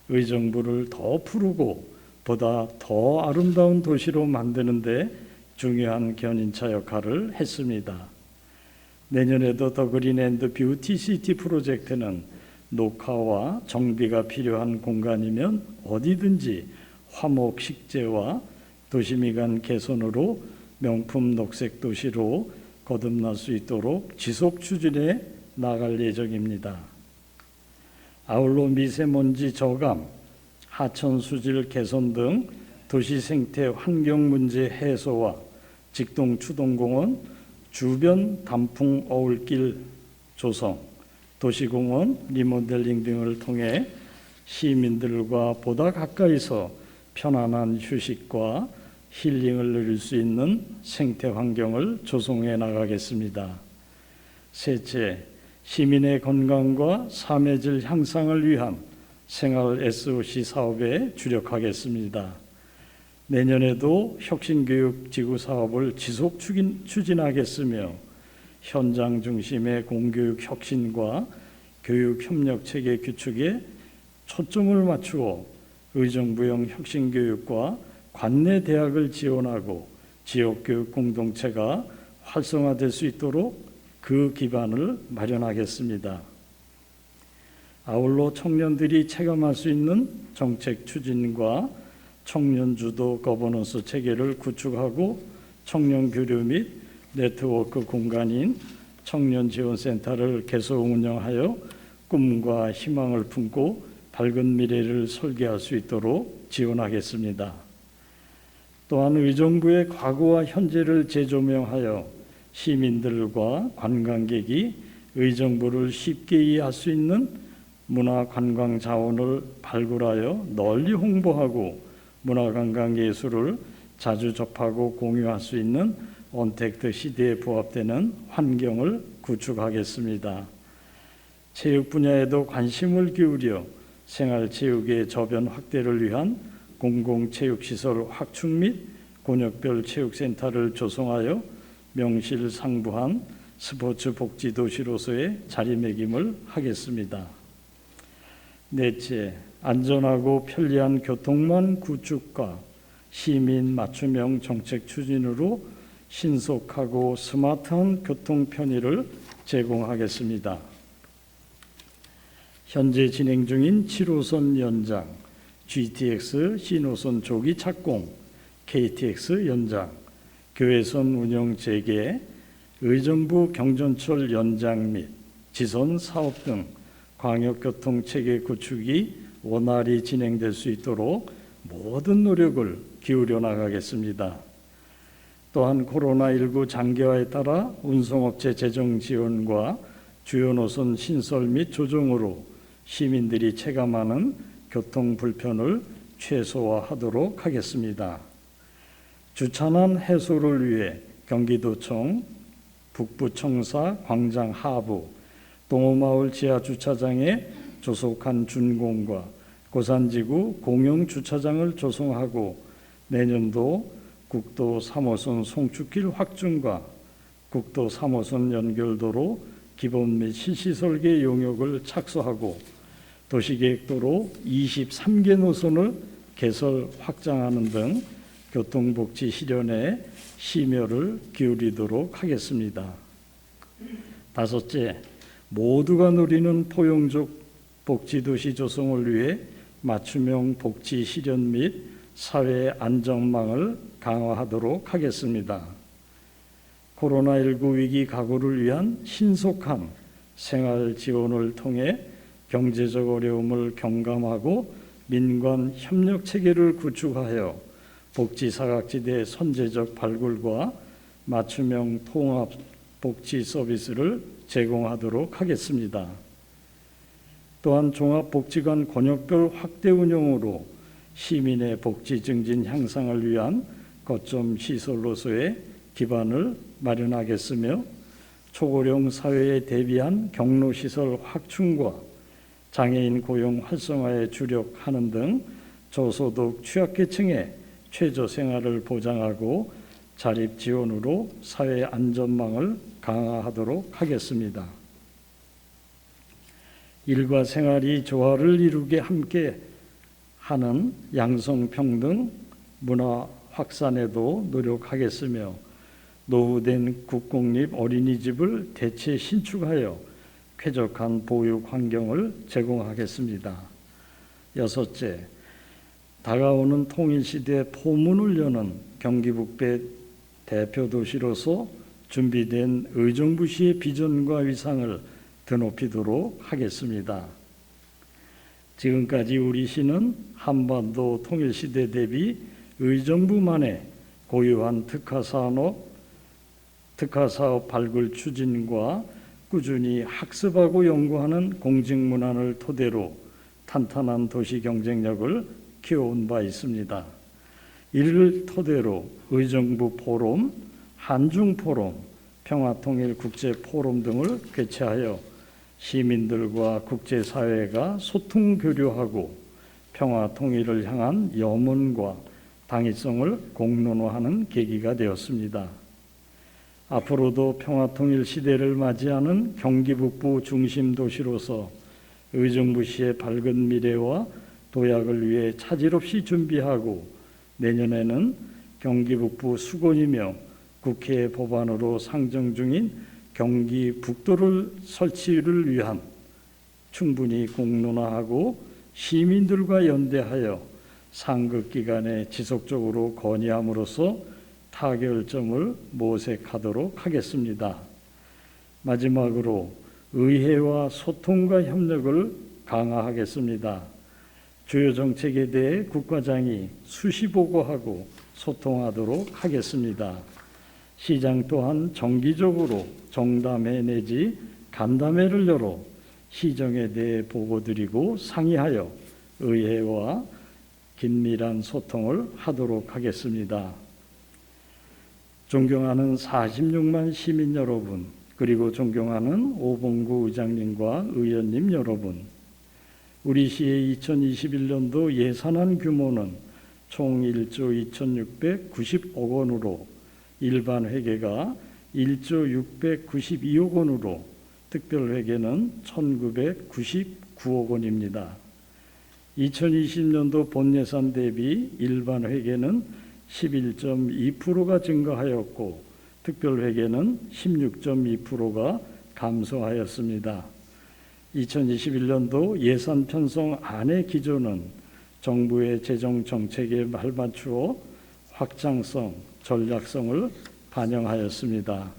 의정부를 더 푸르고 보다 더 아름다운 도시로 만드는 데 중요한 견인차 역할을 했습니다. 내년에도 더 그린 앤드 뷰티 시티 프로젝트는 녹화와 정비가 필요한 공간이면 어디든지 화목 식재와 도시미관 개선으로 명품 녹색 도시로 거듭날 수 있도록 지속 추진해 나갈 예정입니다. 아울러 미세먼지 저감, 하천 수질 개선 등 도시 생태 환경 문제 해소와 직동 추동공원 주변 단풍 어울길 조성, 도시공원 리모델링 등을 통해 시민들과 보다 가까이서 편안한 휴식과 힐링을 누릴 수 있는 생태 환경을 조성해 나가겠습니다. 셋째, 시민의 건강과 삶의 질 향상을 위한 생활 SOC 사업에 주력하겠습니다. 내년에도 혁신교육 지구 사업을 지속 추진하겠으며 현장 중심의 공교육 혁신과 교육 협력 체계 구축에 초점을 맞추어 의정부형 혁신교육과 관내 대학을 지원하고 지역교육 공동체가 활성화될 수 있도록 그 기반을 마련하겠습니다. 아울러 청년들이 체감할 수 있는 정책 추진과 청년 주도 거버넌스 체계를 구축하고 청년 교류 및 네트워크 공간인 청년지원센터를 계속 운영하여 꿈과 희망을 품고 밝은 미래를 설계할 수 있도록 지원하겠습니다. 또한 의정부의 과거와 현재를 재조명하여 시민들과 관광객이 의정부를 쉽게 이해할 수 있는 문화관광 자원을 발굴하여 널리 홍보하고 문화관광예술을 자주 접하고 공유할 수 있는 언택트 시대에 부합되는 환경을 구축하겠습니다. 체육 분야에도 관심을 기울여 생활체육의 저변 확대를 위한 공공체육시설 확충 및 권역별 체육센터를 조성하여 명실상부한 스포츠 복지 도시로서의 자리매김을 하겠습니다. 넷째, 안전하고 편리한 교통망 구축과 시민 맞춤형 정책 추진으로 신속하고 스마트한 교통 편의를 제공하겠습니다. 현재 진행 중인 7호선 연장, GTX 신호선 조기 착공, KTX 연장, 교외선 운영 재개, 의정부 경전철 연장 및 지선 사업 등 광역교통 체계 구축이 원활히 진행될 수 있도록 모든 노력을 기울여 나가겠습니다. 또한 코로나19 장기화에 따라 운송업체 재정 지원과 주요 노선 신설 및 조정으로 시민들이 체감하는 교통 불편을 최소화하도록 하겠습니다. 주차난 해소를 위해 경기도청, 북부청사 광장 하부, 동호마을 지하주차장에 조속한 준공과 고산지구 공용주차장을 조성하고 내년도 국도 3호선 송축길 확충과 국도 3호선 연결도로 기본 및 실시설계 용역을 착수하고 도시계획도로 23개 노선을 개설 확장하는 등 교통복지 실현에 심혈을 기울이도록 하겠습니다. 다섯째, 모두가 누리는 포용적 복지도시 조성을 위해 맞춤형 복지 실현 및 사회 안전망을 강화하도록 하겠습니다. 코로나19 위기 각오를 위한 신속한 생활 지원을 통해 경제적 어려움을 경감하고 민관 협력 체계를 구축하여 복지 사각지대 선제적 발굴과 맞춤형 통합 복지 서비스를 제공하도록 하겠습니다. 또한 종합복지관 권역별 확대 운영으로 시민의 복지 증진 향상을 위한 거점 시설로서의 기반을 마련하겠으며 초고령 사회에 대비한 경로시설 확충과 장애인 고용 활성화에 주력하는 등 저소득 취약계층의 최저생활을 보장하고 자립 지원으로 사회 안전망을 강화하도록 하겠습니다. 일과 생활이 조화를 이루게 함께 하는 양성평등 문화 확산에도 노력하겠으며 노후된 국공립 어린이집을 대체 신축하여 쾌적한 보육 환경을 제공하겠습니다. 여섯째, 다가오는 통일시대 포문을 여는 경기북배 대표 도시로서 준비된 의정부시의 비전과 위상을 드높이도록 하겠습니다. 지금까지 우리 시는 한반도 통일시대 대비 의정부만의 고유한 특화사업 발굴 추진과 꾸준히 학습하고 연구하는 공직문화를 토대로 탄탄한 도시 경쟁력을 키워온 바 있습니다. 이를 토대로 의정부 포럼, 한중 포럼, 평화통일 국제 포럼 등을 개최하여 시민들과 국제사회가 소통 교류하고 평화 통일을 향한 염원과 당위성을 공론화하는 계기가 되었습니다. 앞으로도 평화 통일 시대를 맞이하는 경기북부 중심 도시로서 의정부시의 밝은 미래와 도약을 위해 차질 없이 준비하고 내년에는 경기북부 수건이며 국회 법안으로 상정 중인 경기 북도를 설치를 위한 충분히 공론화하고 시민들과 연대하여 상급 기관에 지속적으로 건의함으로써 타결점을 모색하도록 하겠습니다. 마지막으로 의회와 소통과 협력을 강화하겠습니다. 주요 정책에 대해 국과장이 수시 보고하고 소통하도록 하겠습니다. 시장 또한 정기적으로 정담회 내지 간담회를 열어 시정에 대해 보고드리고 상의하여 의회와 긴밀한 소통을 하도록 하겠습니다. 존경하는 46만 시민 여러분, 그리고 존경하는 오봉구 의장님과 의원님 여러분, 우리 시의 2021년도 예산안 규모는 총 1조 2,690억 원으로 일반 회계가 1조 692억 원으로 특별 회계는 1,999억 원입니다. 2020년도 본 예산 대비 일반 회계는 11.2%가 증가하였고 특별 회계는 16.2%가 감소하였습니다. 2021년도 예산 편성 안의 기조는 정부의 재정 정책에 발맞추어 확장성, 전략성을 반영하였습니다.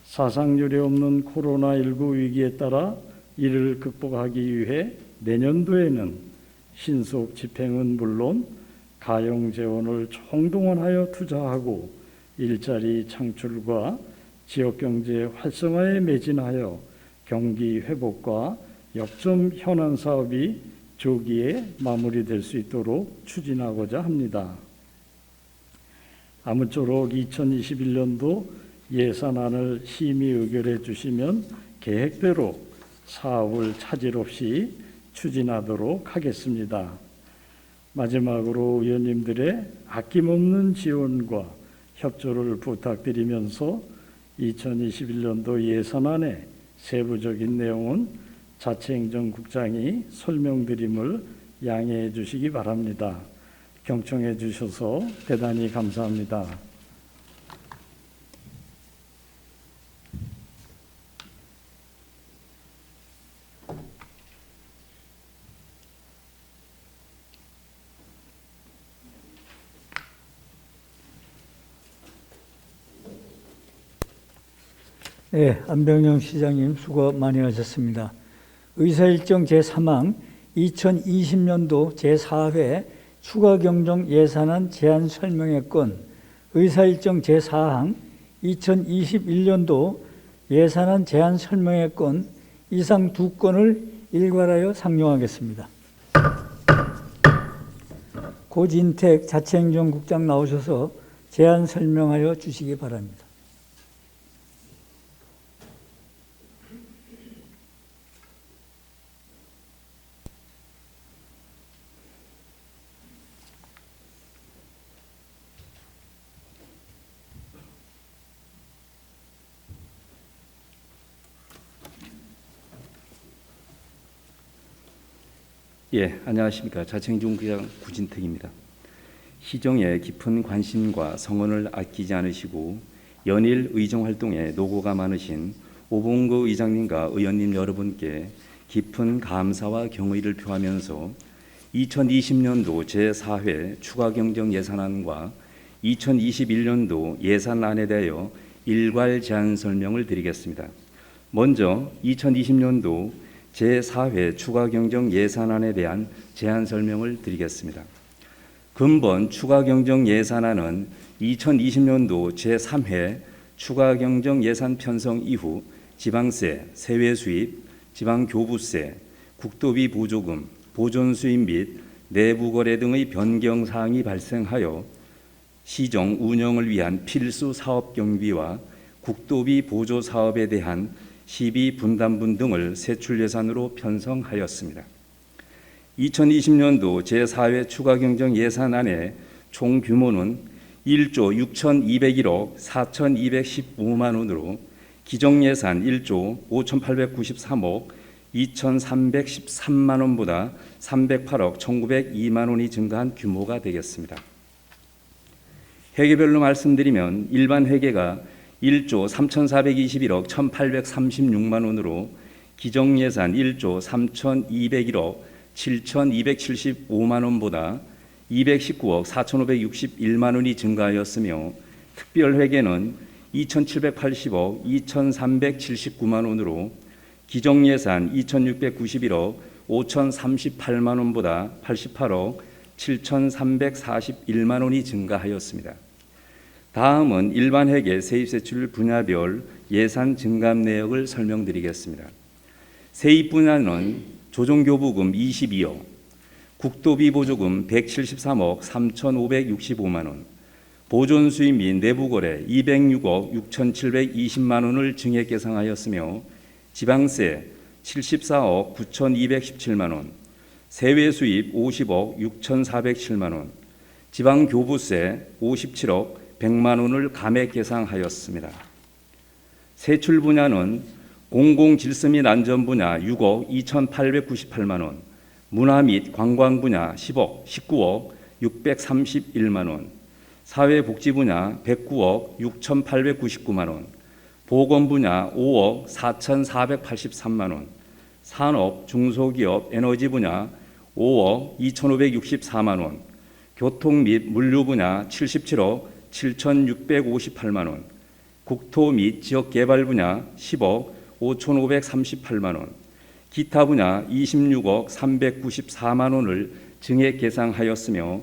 사상 유례 없는 코로나19 위기에 따라 이를 극복하기 위해 내년도에는 신속 집행은 물론 가용 재원을 총동원하여 투자하고 일자리 창출과 지역 경제 활성화에 매진하여 경기 회복과 역점 현안 사업이 조기에 마무리될 수 있도록 추진하고자 합니다. 아무쪼록 2021년도 예산안을 심의 의결해 주시면 계획대로 사업을 차질 없이 추진하도록 하겠습니다. 마지막으로 의원님들의 아낌없는 지원과 협조를 부탁드리면서 2021년도 예산안의 세부적인 내용은 자치행정국장이 설명드림을 양해해 주시기 바랍니다. 경청해 주셔서 대단히 감사합니다. 네, 안병영 시장님 수고 많이 하셨습니다. 의사일정 제3항 2020년도 제4회 추가경정 예산안 제안 설명의 건, 의사일정 제4항 2021년도 예산안 제안 설명의 건 이상 두 건을 일괄하여 상정하겠습니다. 고진택 자치행정국장 나오셔서 제안 설명하여 주시기 바랍니다. 예, 안녕하십니까. 자치행정국장 구진택입니다. 시정에 깊은 관심과 성원을 아끼지 않으시고 연일 의정활동에 노고가 많으신 오봉구 의장님과 의원님 여러분께 깊은 감사와 경의를 표하면서 2020년도 제4회 추가경정 예산안과 2021년도 예산안에 대하여 일괄 제안 설명을 드리겠습니다. 먼저 2020년도 제4회 추가경정 예산안에 대한 제안 설명을 드리겠습니다. 근본 추가경정 예산안은 2020년도 제3회 추가경정 예산 편성 이후 지방세, 세외수입, 지방교부세, 국도비 보조금, 보존수입 및 내부거래 등의 변경사항이 발생하여 시정 운영을 위한 필수 사업 경비와 국도비 보조 사업에 대한 시비 분담분 등을 세출 예산으로 편성하였습니다. 2020년도 제4회 추가경정 예산안의 총 규모는 1조 6,201억 4,215만 원으로 기정예산 1조 5,893억 2,313만 원보다 308억 1,902만 원이 증가한 규모가 되겠습니다. 회계별로 말씀드리면 일반 회계가 1조 3,421억 1,836만 원으로 기정예산 1조 3,201억 7,275만 원보다 219억 4,561만 원이 증가하였으며 특별회계는 2,780억 2,379만 원으로 기정예산 2,691억 5,038만 원보다 88억 7,341만 원이 증가하였습니다. 다음은 일반회계 세입세출 분야별 예산 증감 내역을 설명드리겠습니다. 세입 분야는 조정교부금 22억, 국도비 보조금 173억 3,565만 원, 보존수입 및 내부거래 206억 6,720만 원을 증액 계상하였으며 지방세 74억 9,217만 원, 세외수입 50억 6,407만 원, 지방교부세 57억 100만 원을 감액 계상하였습니다. 세출 분야는 공공질서 및 안전 분야 6억 2,898만 원, 문화 및 관광 분야 19억 631만 원, 사회복지 분야 109억 6,899만 원, 보건 분야 5억 4,483만 원, 산업, 중소기업, 에너지 분야 5억 2,564만 원, 교통 및 물류 분야 77억 7,658만 원, 국토 및 지역개발 분야 10억 5,538만 원, 기타 분야 26억 394만 원을 증액 계상하였으며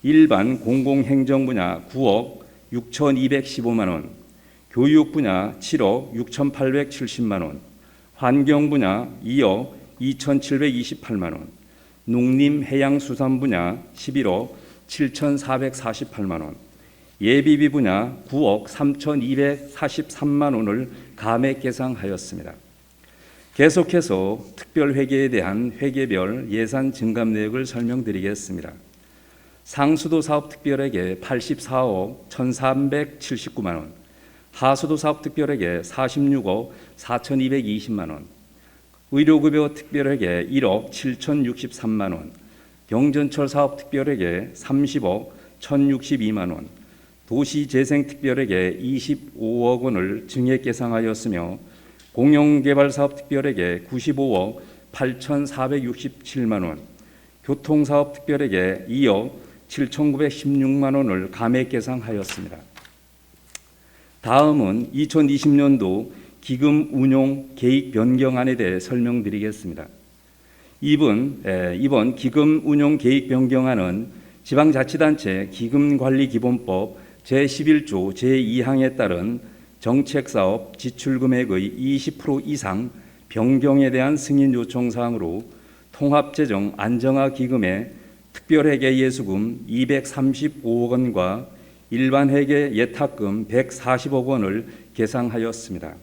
일반 공공행정 분야 9억 6,215만 원, 교육 분야 7억 6,870만 원, 환경 분야 2억 2,728만 원, 농림해양수산 분야 11억 7,448만 원, 예비비 분야 9억 3,243만 원을 감액 계상하였습니다. 계속해서 특별회계에 대한 회계별 예산 증감 내역을 설명드리겠습니다. 상수도 사업 특별회계 84억 1,379만 원, 하수도 사업 특별회계 46억 4,220만 원, 의료급여 특별회계 1억 7,063만 원, 경전철 사업 특별회계 30억 1,062만 원, 도시재생 특별회계 25억 원을 증액 계상하였으며 공영개발사업 특별회계 95억 8,467만 원, 교통사업 특별회계 2억 7,916만 원을 감액 계상하였습니다. 다음은 2020년도 기금 운용 계획 변경안에 대해 설명드리겠습니다. 이번 기금 운용 계획 변경안은 지방자치단체 기금관리기본법 제11조 제2항에 따른 정책사업 지출금액의 20% 이상 변경에 대한 승인 요청 사항으로 통합재정 안정화 기금의 특별회계 예수금 235억 원과 일반회계 예탁금 140억 원을 계상하였습니다.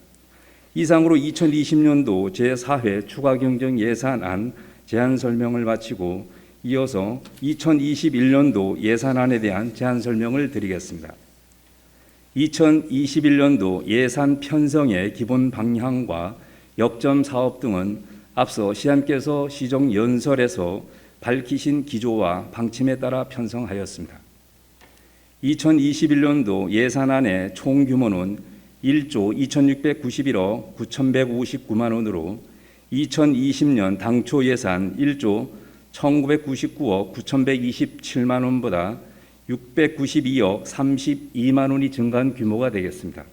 이상으로 2020년도 제4회 추가경정 예산안 제안 설명을 마치고 이어서 2021년도 예산안에 대한 제안 설명을 드리겠습니다. 2021년도 예산 편성의 기본 방향과 역점 사업 등은 앞서 시장께서 시정 연설에서 밝히신 기조와 방침에 따라 편성하였습니다. 2021년도 예산안의 총 규모는 1조 2,691억 9,159만 원으로 2020년 당초 예산 1조 1,999억 9,127만 원보다 692억 32만 원이 증가한 규모가 되겠습니다.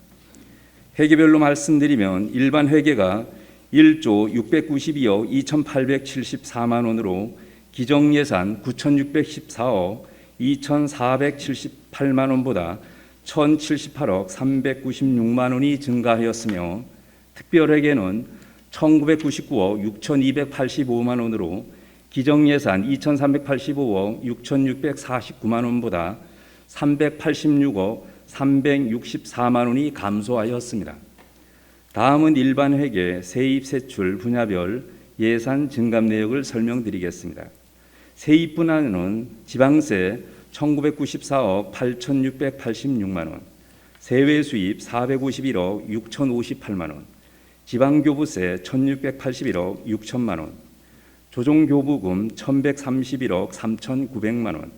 회계별로 말씀드리면 일반 회계가 1조 692억 2,874만 원으로 기정예산 9,614억 2,478만 원보다 1,078억 396만 원이 증가하였으며 특별회계는 1,999억 6,285만 원으로 기정예산 2,385억 6,649만 원보다 386억 364만 원이 감소하였습니다. 다음은 일반 회계 세입 세출 분야별 예산 증감 내역을 설명드리겠습니다. 세입 분야는 지방세 1,994억 8,686만 원, 세외 수입 451억 6,058만 원, 지방교부세 1,681억 6천만 원, 조정교부금 1,131억 3,900만 원,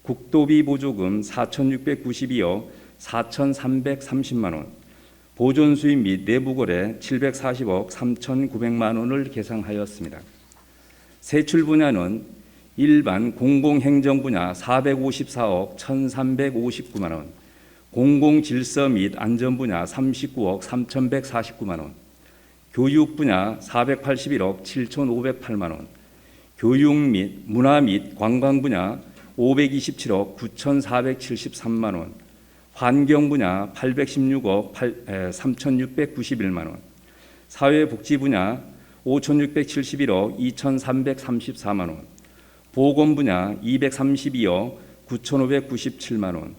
국도비 보조금 4,692억 4,330만 원, 보존수입 및 내부거래 740억 3,900만 원을 계상하였습니다. 세출 분야는 일반 공공행정 분야 454억 1,359만 원, 공공질서 및 안전 분야 39억 3,149만 원, 교육 분야 481억 7,508만 원, 교육 및 문화 및 관광 분야 527억 9,473만 원, 환경 분야 816억 3,691만 원, 사회복지 분야 5,671억 2,334만 원, 보건 분야 232억 9,597만 원,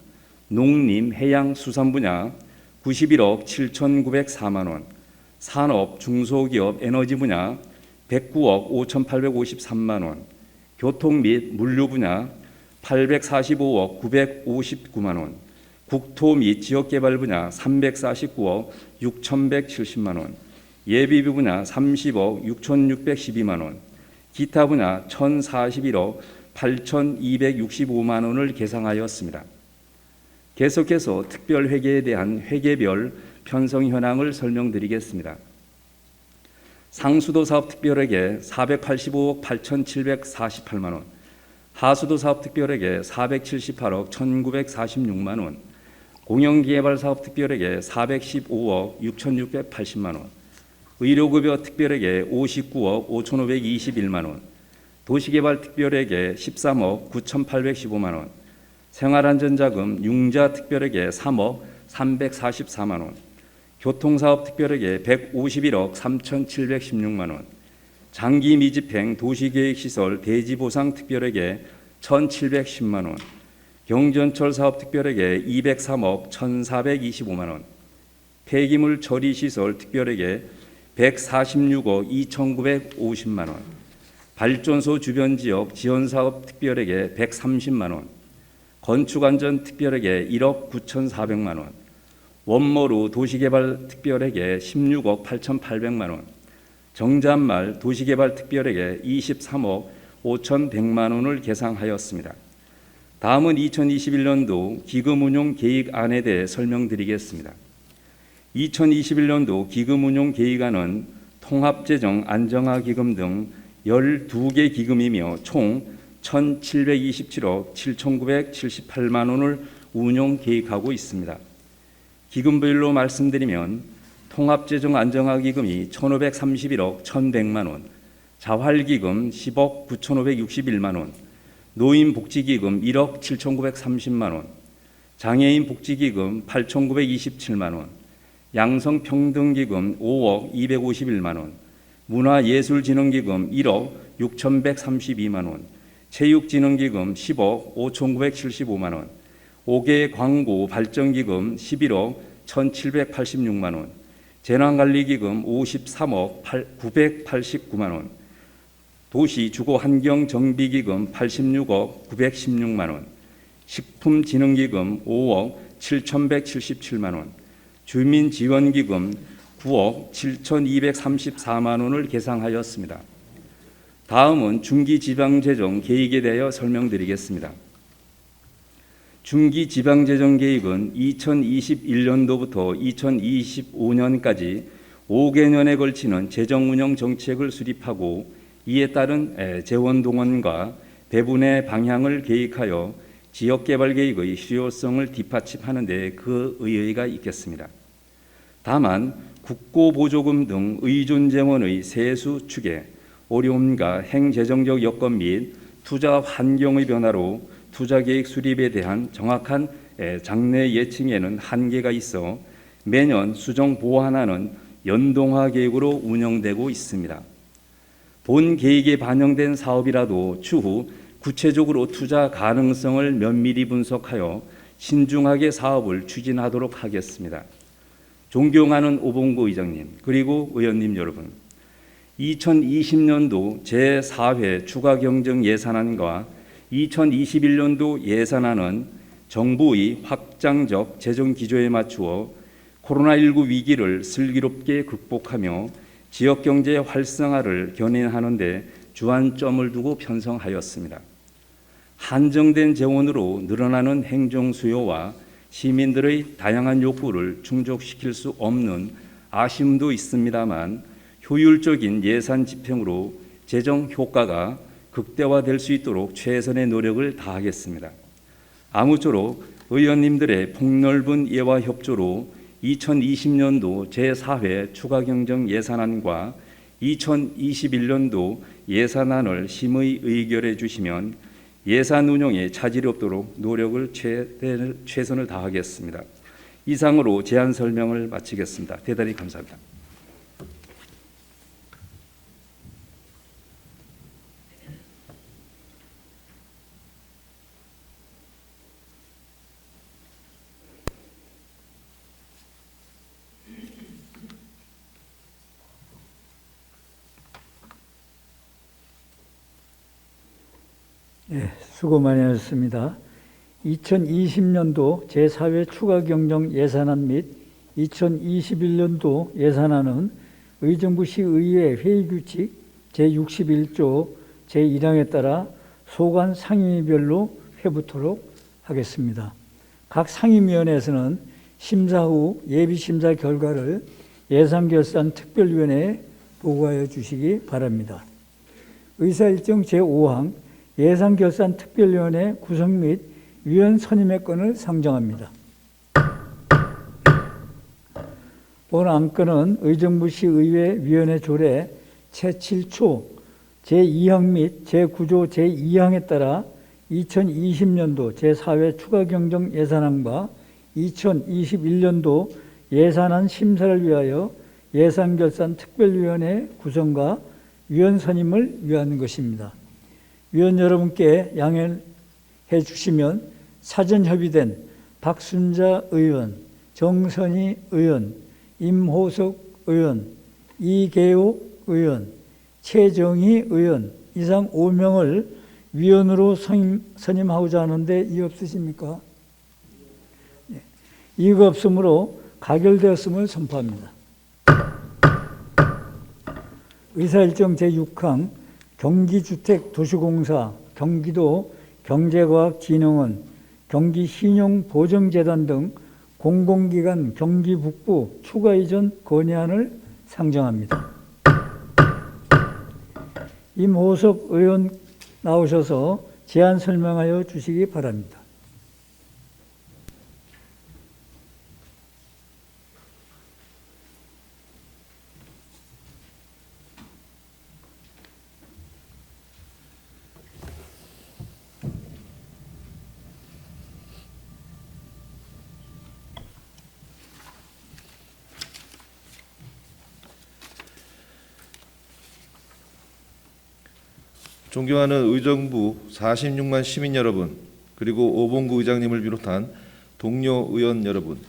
농림 해양 수산 분야 91억 7,904만 원, 산업 중소기업 에너지 분야 109억 5,853만 원, 교통 및 물류 분야 845억 959만 원, 국토 및 지역개발 분야 349억 6,170만 원, 예비비 분야 30억 6,612만 원, 기타 분야 1,041억 8,265만 원을 계상하였습니다. 계속해서 특별회계에 대한 회계별 편성 현황을 설명드리겠습니다. 상수도 사업 특별회계 485억 8,748만 원, 하수도 사업 특별회계 478억 1,946만 원, 공영개발 사업 특별회계 415억 6,680만 원, 의료급여 특별회계 59억 5,521만 원, 도시개발 특별회계 13억 9,815만 원, 생활안전자금 융자 특별회계 3억 344만 원, 교통사업 특별회계 151억 3,716만 원, 장기 미집행 도시계획시설 대지보상 특별회계 1,710만 원, 경전철 사업 특별회계 203억 1,425만 원, 폐기물 처리시설 특별회계 146억 2,950만 원, 발전소 주변 지역 지원사업 특별회계 130만 원, 건축안전 특별회계 1억 9,400만 원, 원모루 도시개발 특별회계 16억 8,800만 원, 정잣말 도시개발 특별회계 23억 5,100만 원을 계상하였습니다. 다음은 2021년도 기금운용 계획안에 대해 설명드리겠습니다. 2021년도 기금운용 계획안은 통합재정 안정화기금 등 12개 기금이며 총 1,727억 7,978만 원을 운용 계획하고 있습니다. 기금별로 말씀드리면 통합재정 안정화기금이 1,531억 1,100만 원, 자활기금 10억 9,561만 원, 노인복지기금 1억 7,930만 원, 장애인복지기금 8,927만 원, 양성평등기금 5억 251만 원, 문화예술진흥기금 1억 6,132만 원, 체육진흥기금 10억 5,975만 원, 5개 광고 발전기금 11억 1,786만 원, 재난관리기금 53억 989만 원, 도시주거환경정비기금 86억 916만 원, 식품진흥기금 5억 7,177만 원, 주민지원기금 9억 7,234만 원을 계상하였습니다. 다음은 중기지방재정 계획에 대하여 설명드리겠습니다. 중기지방재정계획은 2021년도부터 2025년까지 5개년에 걸치는 재정운영 정책을 수립하고 이에 따른 재원동원과 배분의 방향을 계획하여 지역개발계획의 실효성을 뒷받침하는 데 그 의의가 있겠습니다. 다만 국고보조금 등 의존재원의 세수 축에 어려움과 행재정적 여건 및 투자 환경의 변화로 투자계획 수립에 대한 정확한 장래 예측에는 한계가 있어 매년 수정 보완하는 연동화 계획으로 운영되고 있습니다. 본 계획에 반영된 사업이라도 추후 구체적으로 투자 가능성을 면밀히 분석하여 신중하게 사업을 추진하도록 하겠습니다. 존경하는 오봉구 의장님 그리고 의원님 여러분, 2020년도 제4회 추가경정예산안과 2021년도 예산안은 정부의 확장적 재정기조에 맞추어 코로나19 위기를 슬기롭게 극복하며 지역경제 활성화를 견인하는 데 주안점을 두고 편성하였습니다. 한정된 재원으로 늘어나는 행정 수요와 시민들의 다양한 욕구를 충족시킬 수 없는 아쉬움도 있습니다만 효율적인 예산 집행으로 재정 효과가 극대화될 수 있도록 최선의 노력을 다하겠습니다. 아무쪼록 의원님들의 폭넓은 예와 협조로 2020년도 제4회 추가경정 예산안과 2021년도 예산안을 심의 의결해 주시면 예산 운용에 차질이 없도록 노력을 최선을 다하겠습니다. 이상으로 제안 설명을 마치겠습니다. 대단히 감사합니다. 네, 수고 많이 하셨습니다. 2020년도 제4회 추가경정 예산안 및 2021년도 예산안은 의정부시의회 회의규칙 제61조 제1항에 따라 소관 상임위별로 회부토록 하겠습니다. 각 상임위원회에서는 심사 후 예비심사 결과를 예산결산특별위원회에 보고하여 주시기 바랍니다. 의사일정 제5항 예산결산특별위원회 구성 및 위원 선임의 건을 상정합니다. 본 안건은 의정부시의회 위원회 조례 제7초 제2항 및 제9조 제2항에 따라 2020년도 제4회 추가경정 예산안과 2021년도 예산안 심사를 위하여 예산결산특별위원회 구성과 위원 선임을 위한 것입니다. 위원 여러분께 양해해 주시면 사전 협의된 박순자 의원, 정선희 의원, 임호석 의원, 이계옥 의원, 최정희 의원 이상 5명을 위원으로 선임하고자 하는데 이의 없으십니까? 네. 이의가 없으므로 가결되었음을 선포합니다. 의사일정 제6항 경기주택도시공사, 경기도 경제과학진흥원, 경기신용보증재단 등 공공기관 경기북부 추가 이전 건의안을 상정합니다. 임호석 의원 나오셔서 제안 설명하여 주시기 바랍니다. 존경하는 의정부 46만 시민 여러분, 그리고 오봉구 의장님을 비롯한 동료 의원 여러분,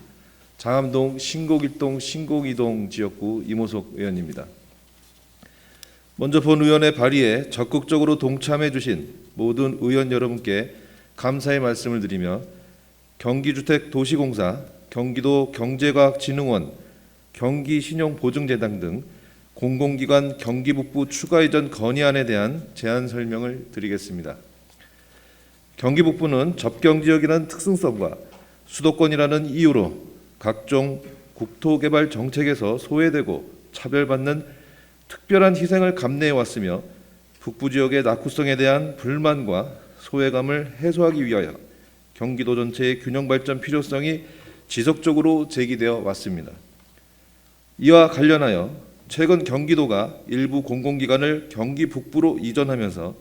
장암동 신곡1동 신곡2동 지역구 임호석 의원입니다. 먼저 본 의원의 발의에 적극적으로 동참해 주신 모든 의원 여러분께 감사의 말씀을 드리며 경기주택도시공사, 경기도 경제과학진흥원, 경기신용보증재단 등 공공기관 경기북부 추가 이전 건의안에 대한 제안 설명을 드리겠습니다. 경기북부는 접경지역이라는 특성과 수도권이라는 이유로 각종 국토개발 정책에서 소외되고 차별받는 특별한 희생을 감내해 왔으며 북부 지역의 낙후성에 대한 불만과 소외감을 해소하기 위하여 경기도 전체의 균형 발전 필요성이 지속적으로 제기되어 왔습니다. 이와 관련하여 최근 경기도가 일부 공공기관을 경기 북부로 이전하면서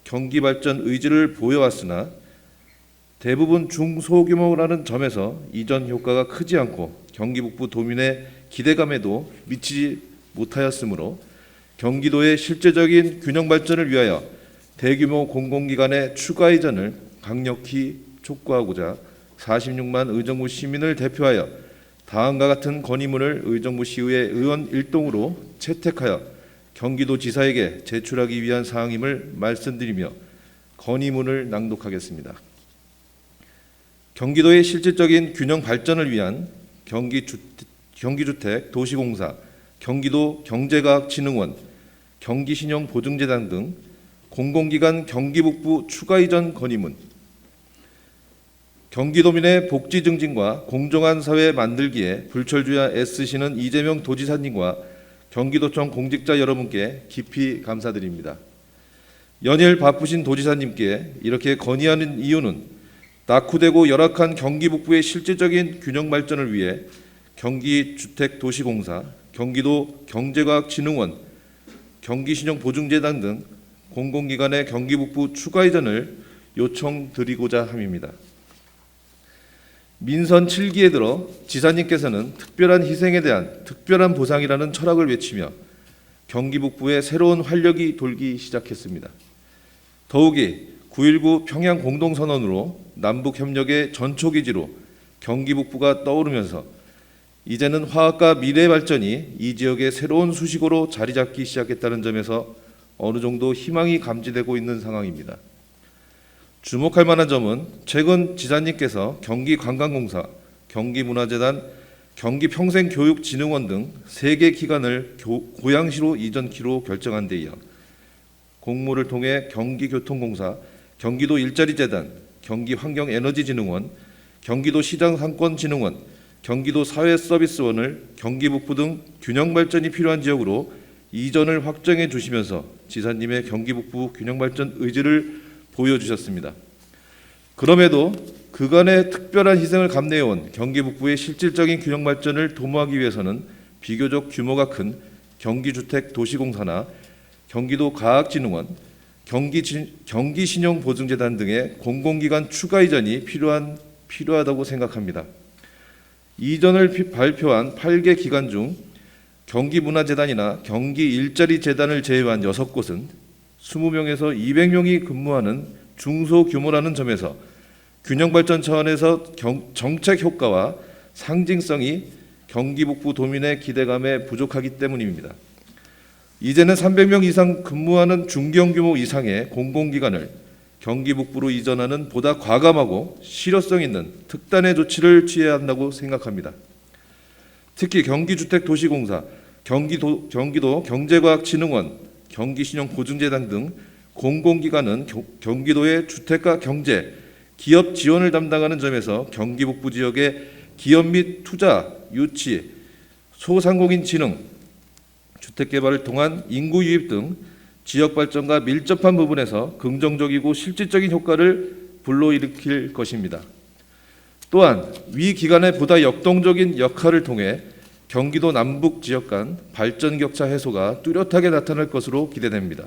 경기 발전 의지를 보여왔으나 대부분 중소규모라는 점에서 이전 효과가 크지 않고 경기 북부 도민의 기대감에도 미치지 못하였으므로 경기도의 실제적인 균형 발전을 위하여 대규모 공공기관의 추가 이전을 강력히 촉구하고자 46만 의정부 시민을 대표하여 다음과 같은 건의문을 의정부시의회 의원 일동으로 채택하여 경기도지사에게 제출하기 위한 사항임을 말씀드리며 건의문을 낭독하겠습니다. 경기도의 실질적인 균형 발전을 위한 경기주택 도시공사, 경기도 경제과학진흥원, 경기신용보증재단 등 공공기관 경기북부 추가 이전 건의문, 경기도민의 복지 증진과 공정한 사회 만들기에 불철주야 애쓰시는 이재명 도지사님과 경기도청 공직자 여러분께 깊이 감사드립니다. 연일 바쁘신 도지사님께 이렇게 건의하는 이유는 낙후되고 열악한 경기 북부의 실질적인 균형 발전을 위해 경기주택도시공사, 경기도 경제과학진흥원, 경기신용보증재단 등 공공기관의 경기 북부 추가 이전을 요청드리고자 함입니다. 민선 7기에 들어 지사님께서는 특별한 희생에 대한 특별한 보상이라는 철학을 외치며 경기 북부에 새로운 활력이 돌기 시작했습니다. 더욱이 9.19 평양 공동선언으로 남북협력의 전초기지로 경기 북부가 떠오르면서 이제는 화학과 미래 발전이 이 지역의 새로운 수식어로 자리 잡기 시작했다는 점에서 어느 정도 희망이 감지되고 있는 상황입니다. 주목할 만한 점은 최근 지사님께서 경기관광공사, 경기문화재단, 경기평생교육진흥원 등 3개 기관을 고양시로 이전키로 결정한 데 이어 공모를 통해 경기교통공사, 경기도 일자리재단, 경기환경에너지진흥원, 경기도 시장상권진흥원, 경기도 사회서비스원을 경기북부 등 균형발전이 필요한 지역으로 이전을 확정해 주시면서 지사님의 경기북부 균형발전 의지를 보여주셨습니다. 그럼에도 그간의 특별한 희생을 감내해온 경기북부의 실질적인 균형발전을 도모하기 위해서는 비교적 규모가 큰 경기주택도시공사나 경기도 과학진흥원, 경기신용보증재단 등의 공공기관 추가 이전이 필요하다고 생각합니다. 이전을 발표한 8개 기관 중 경기문화재단이나 경기일자리재단을 제외한 6곳은 20명에서 200명이 근무하는 중소규모라는 점에서 균형발전 차원에서 정책 효과와 상징성이 경기북부 도민의 기대감에 부족하기 때문입니다. 이제는 300명 이상 근무하는 중견규모 이상의 공공기관을 경기북부로 이전하는 보다 과감하고 실효성 있는 특단의 조치를 취해야 한다고 생각합니다. 특히 경기주택도시공사, 경기도 경제과학진흥원, 경기신용보증재단 등 공공기관은 경기도의 주택가 경제, 기업 지원을 담당하는 점에서 경기북부 지역의 기업 및 투자, 유치, 소상공인 진흥, 주택개발을 통한 인구 유입 등 지역 발전과 밀접한 부분에서 긍정적이고 실질적인 효과를 불러일으킬 것입니다. 또한 위 기관의 보다 역동적인 역할을 통해 경기도 남북 지역 간 발전 격차 해소가 뚜렷하게 나타날 것으로 기대됩니다.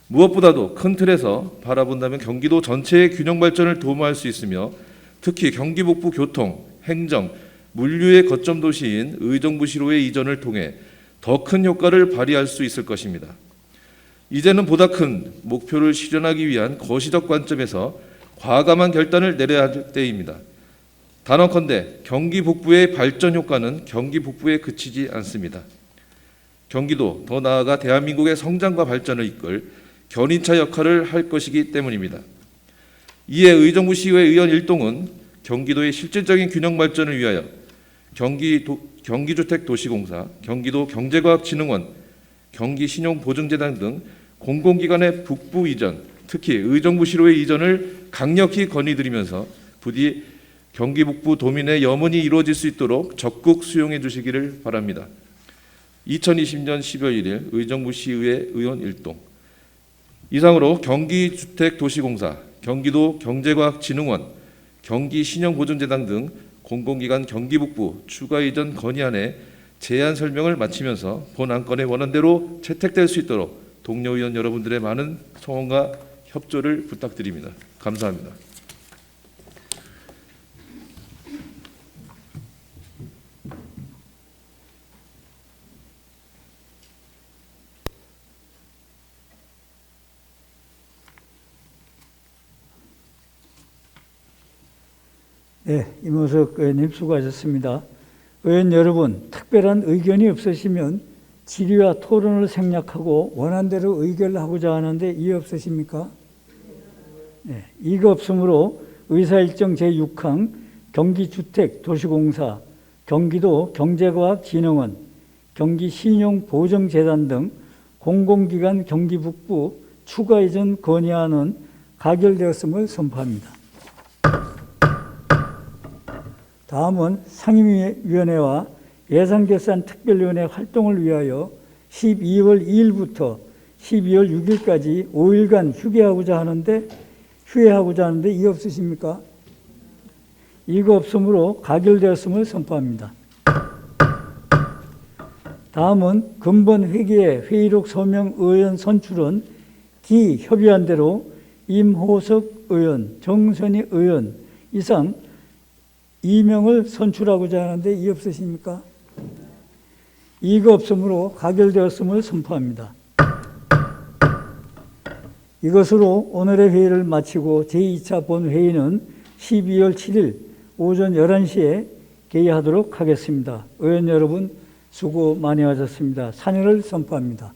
무엇보다도 큰 틀에서 바라본다면 경기도 전체의 균형 발전을 도모할 수 있으며 특히 경기북부 교통, 행정, 물류의 거점 도시인 의정부시로의 이전을 통해 더 큰 효과를 발휘할 수 있을 것입니다. 이제는 보다 큰 목표를 실현하기 위한 거시적 관점에서 과감한 결단을 내려야 할 때입니다. 단언컨대 경기 북부의 발전 효과는 경기 북부에 그치지 않습니다. 경기도, 더 나아가 대한민국의 성장과 발전을 이끌 견인차 역할을 할 것이기 때문입니다. 이에 의정부시의회 의원 일동은 경기도의 실질적인 균형 발전을 위하여 경기주택도시공사, 경기도 경제과학진흥원, 경기신용보증재단 등 공공기관의 북부 이전, 특히 의정부시로의 이전을 강력히 건의드리면서 부디 경기 북부 도민의 염원이 이루어질 수 있도록 적극 수용해 주시기를 바랍니다. 2020년 12월 1일 의정부시의회 의원 일동. 이상으로 경기주택도시공사, 경기도 경제과학진흥원, 경기신용보증재단 등 공공기관 경기북부 추가 이전 건의안의 제안 설명을 마치면서 본 안건의 원안대로 채택될 수 있도록 동료 의원 여러분들의 많은 성원과 협조를 부탁드립니다. 감사합니다. 네, 이모석 의원님 수고하셨습니다. 의원 여러분, 특별한 의견이 없으시면 질의와 토론을 생략하고 원안대로 의결하고자 하는데 이의 없으십니까? 네, 이가 없으므로 의사일정 제6항 경기주택도시공사, 경기도 경제과학진흥원, 경기신용보증재단 등 공공기관 경기북부 추가 이전 건의안은 가결되었음을 선포합니다. 다음은 상임위원회와 예산결산특별위원회 활동을 위하여 12월 2일부터 12월 6일까지 5일간 휴회하고자 하는데 이의 없으십니까? 이거 없으므로 가결되었음을 선포합니다. 다음은 근본 회기의 회의록 서명 의원 선출은 기 협의안대로 임호석 의원, 정선희 의원 이상 2명을 선출하고자 하는데 이의 없으십니까? 이가 없으므로 가결되었음을 선포합니다. 이것으로 오늘의 회의를 마치고 제2차 본회의는 12월 7일 오전 11시에 개의하도록 하겠습니다. 의원 여러분 수고 많이 하셨습니다. 산회를 선포합니다.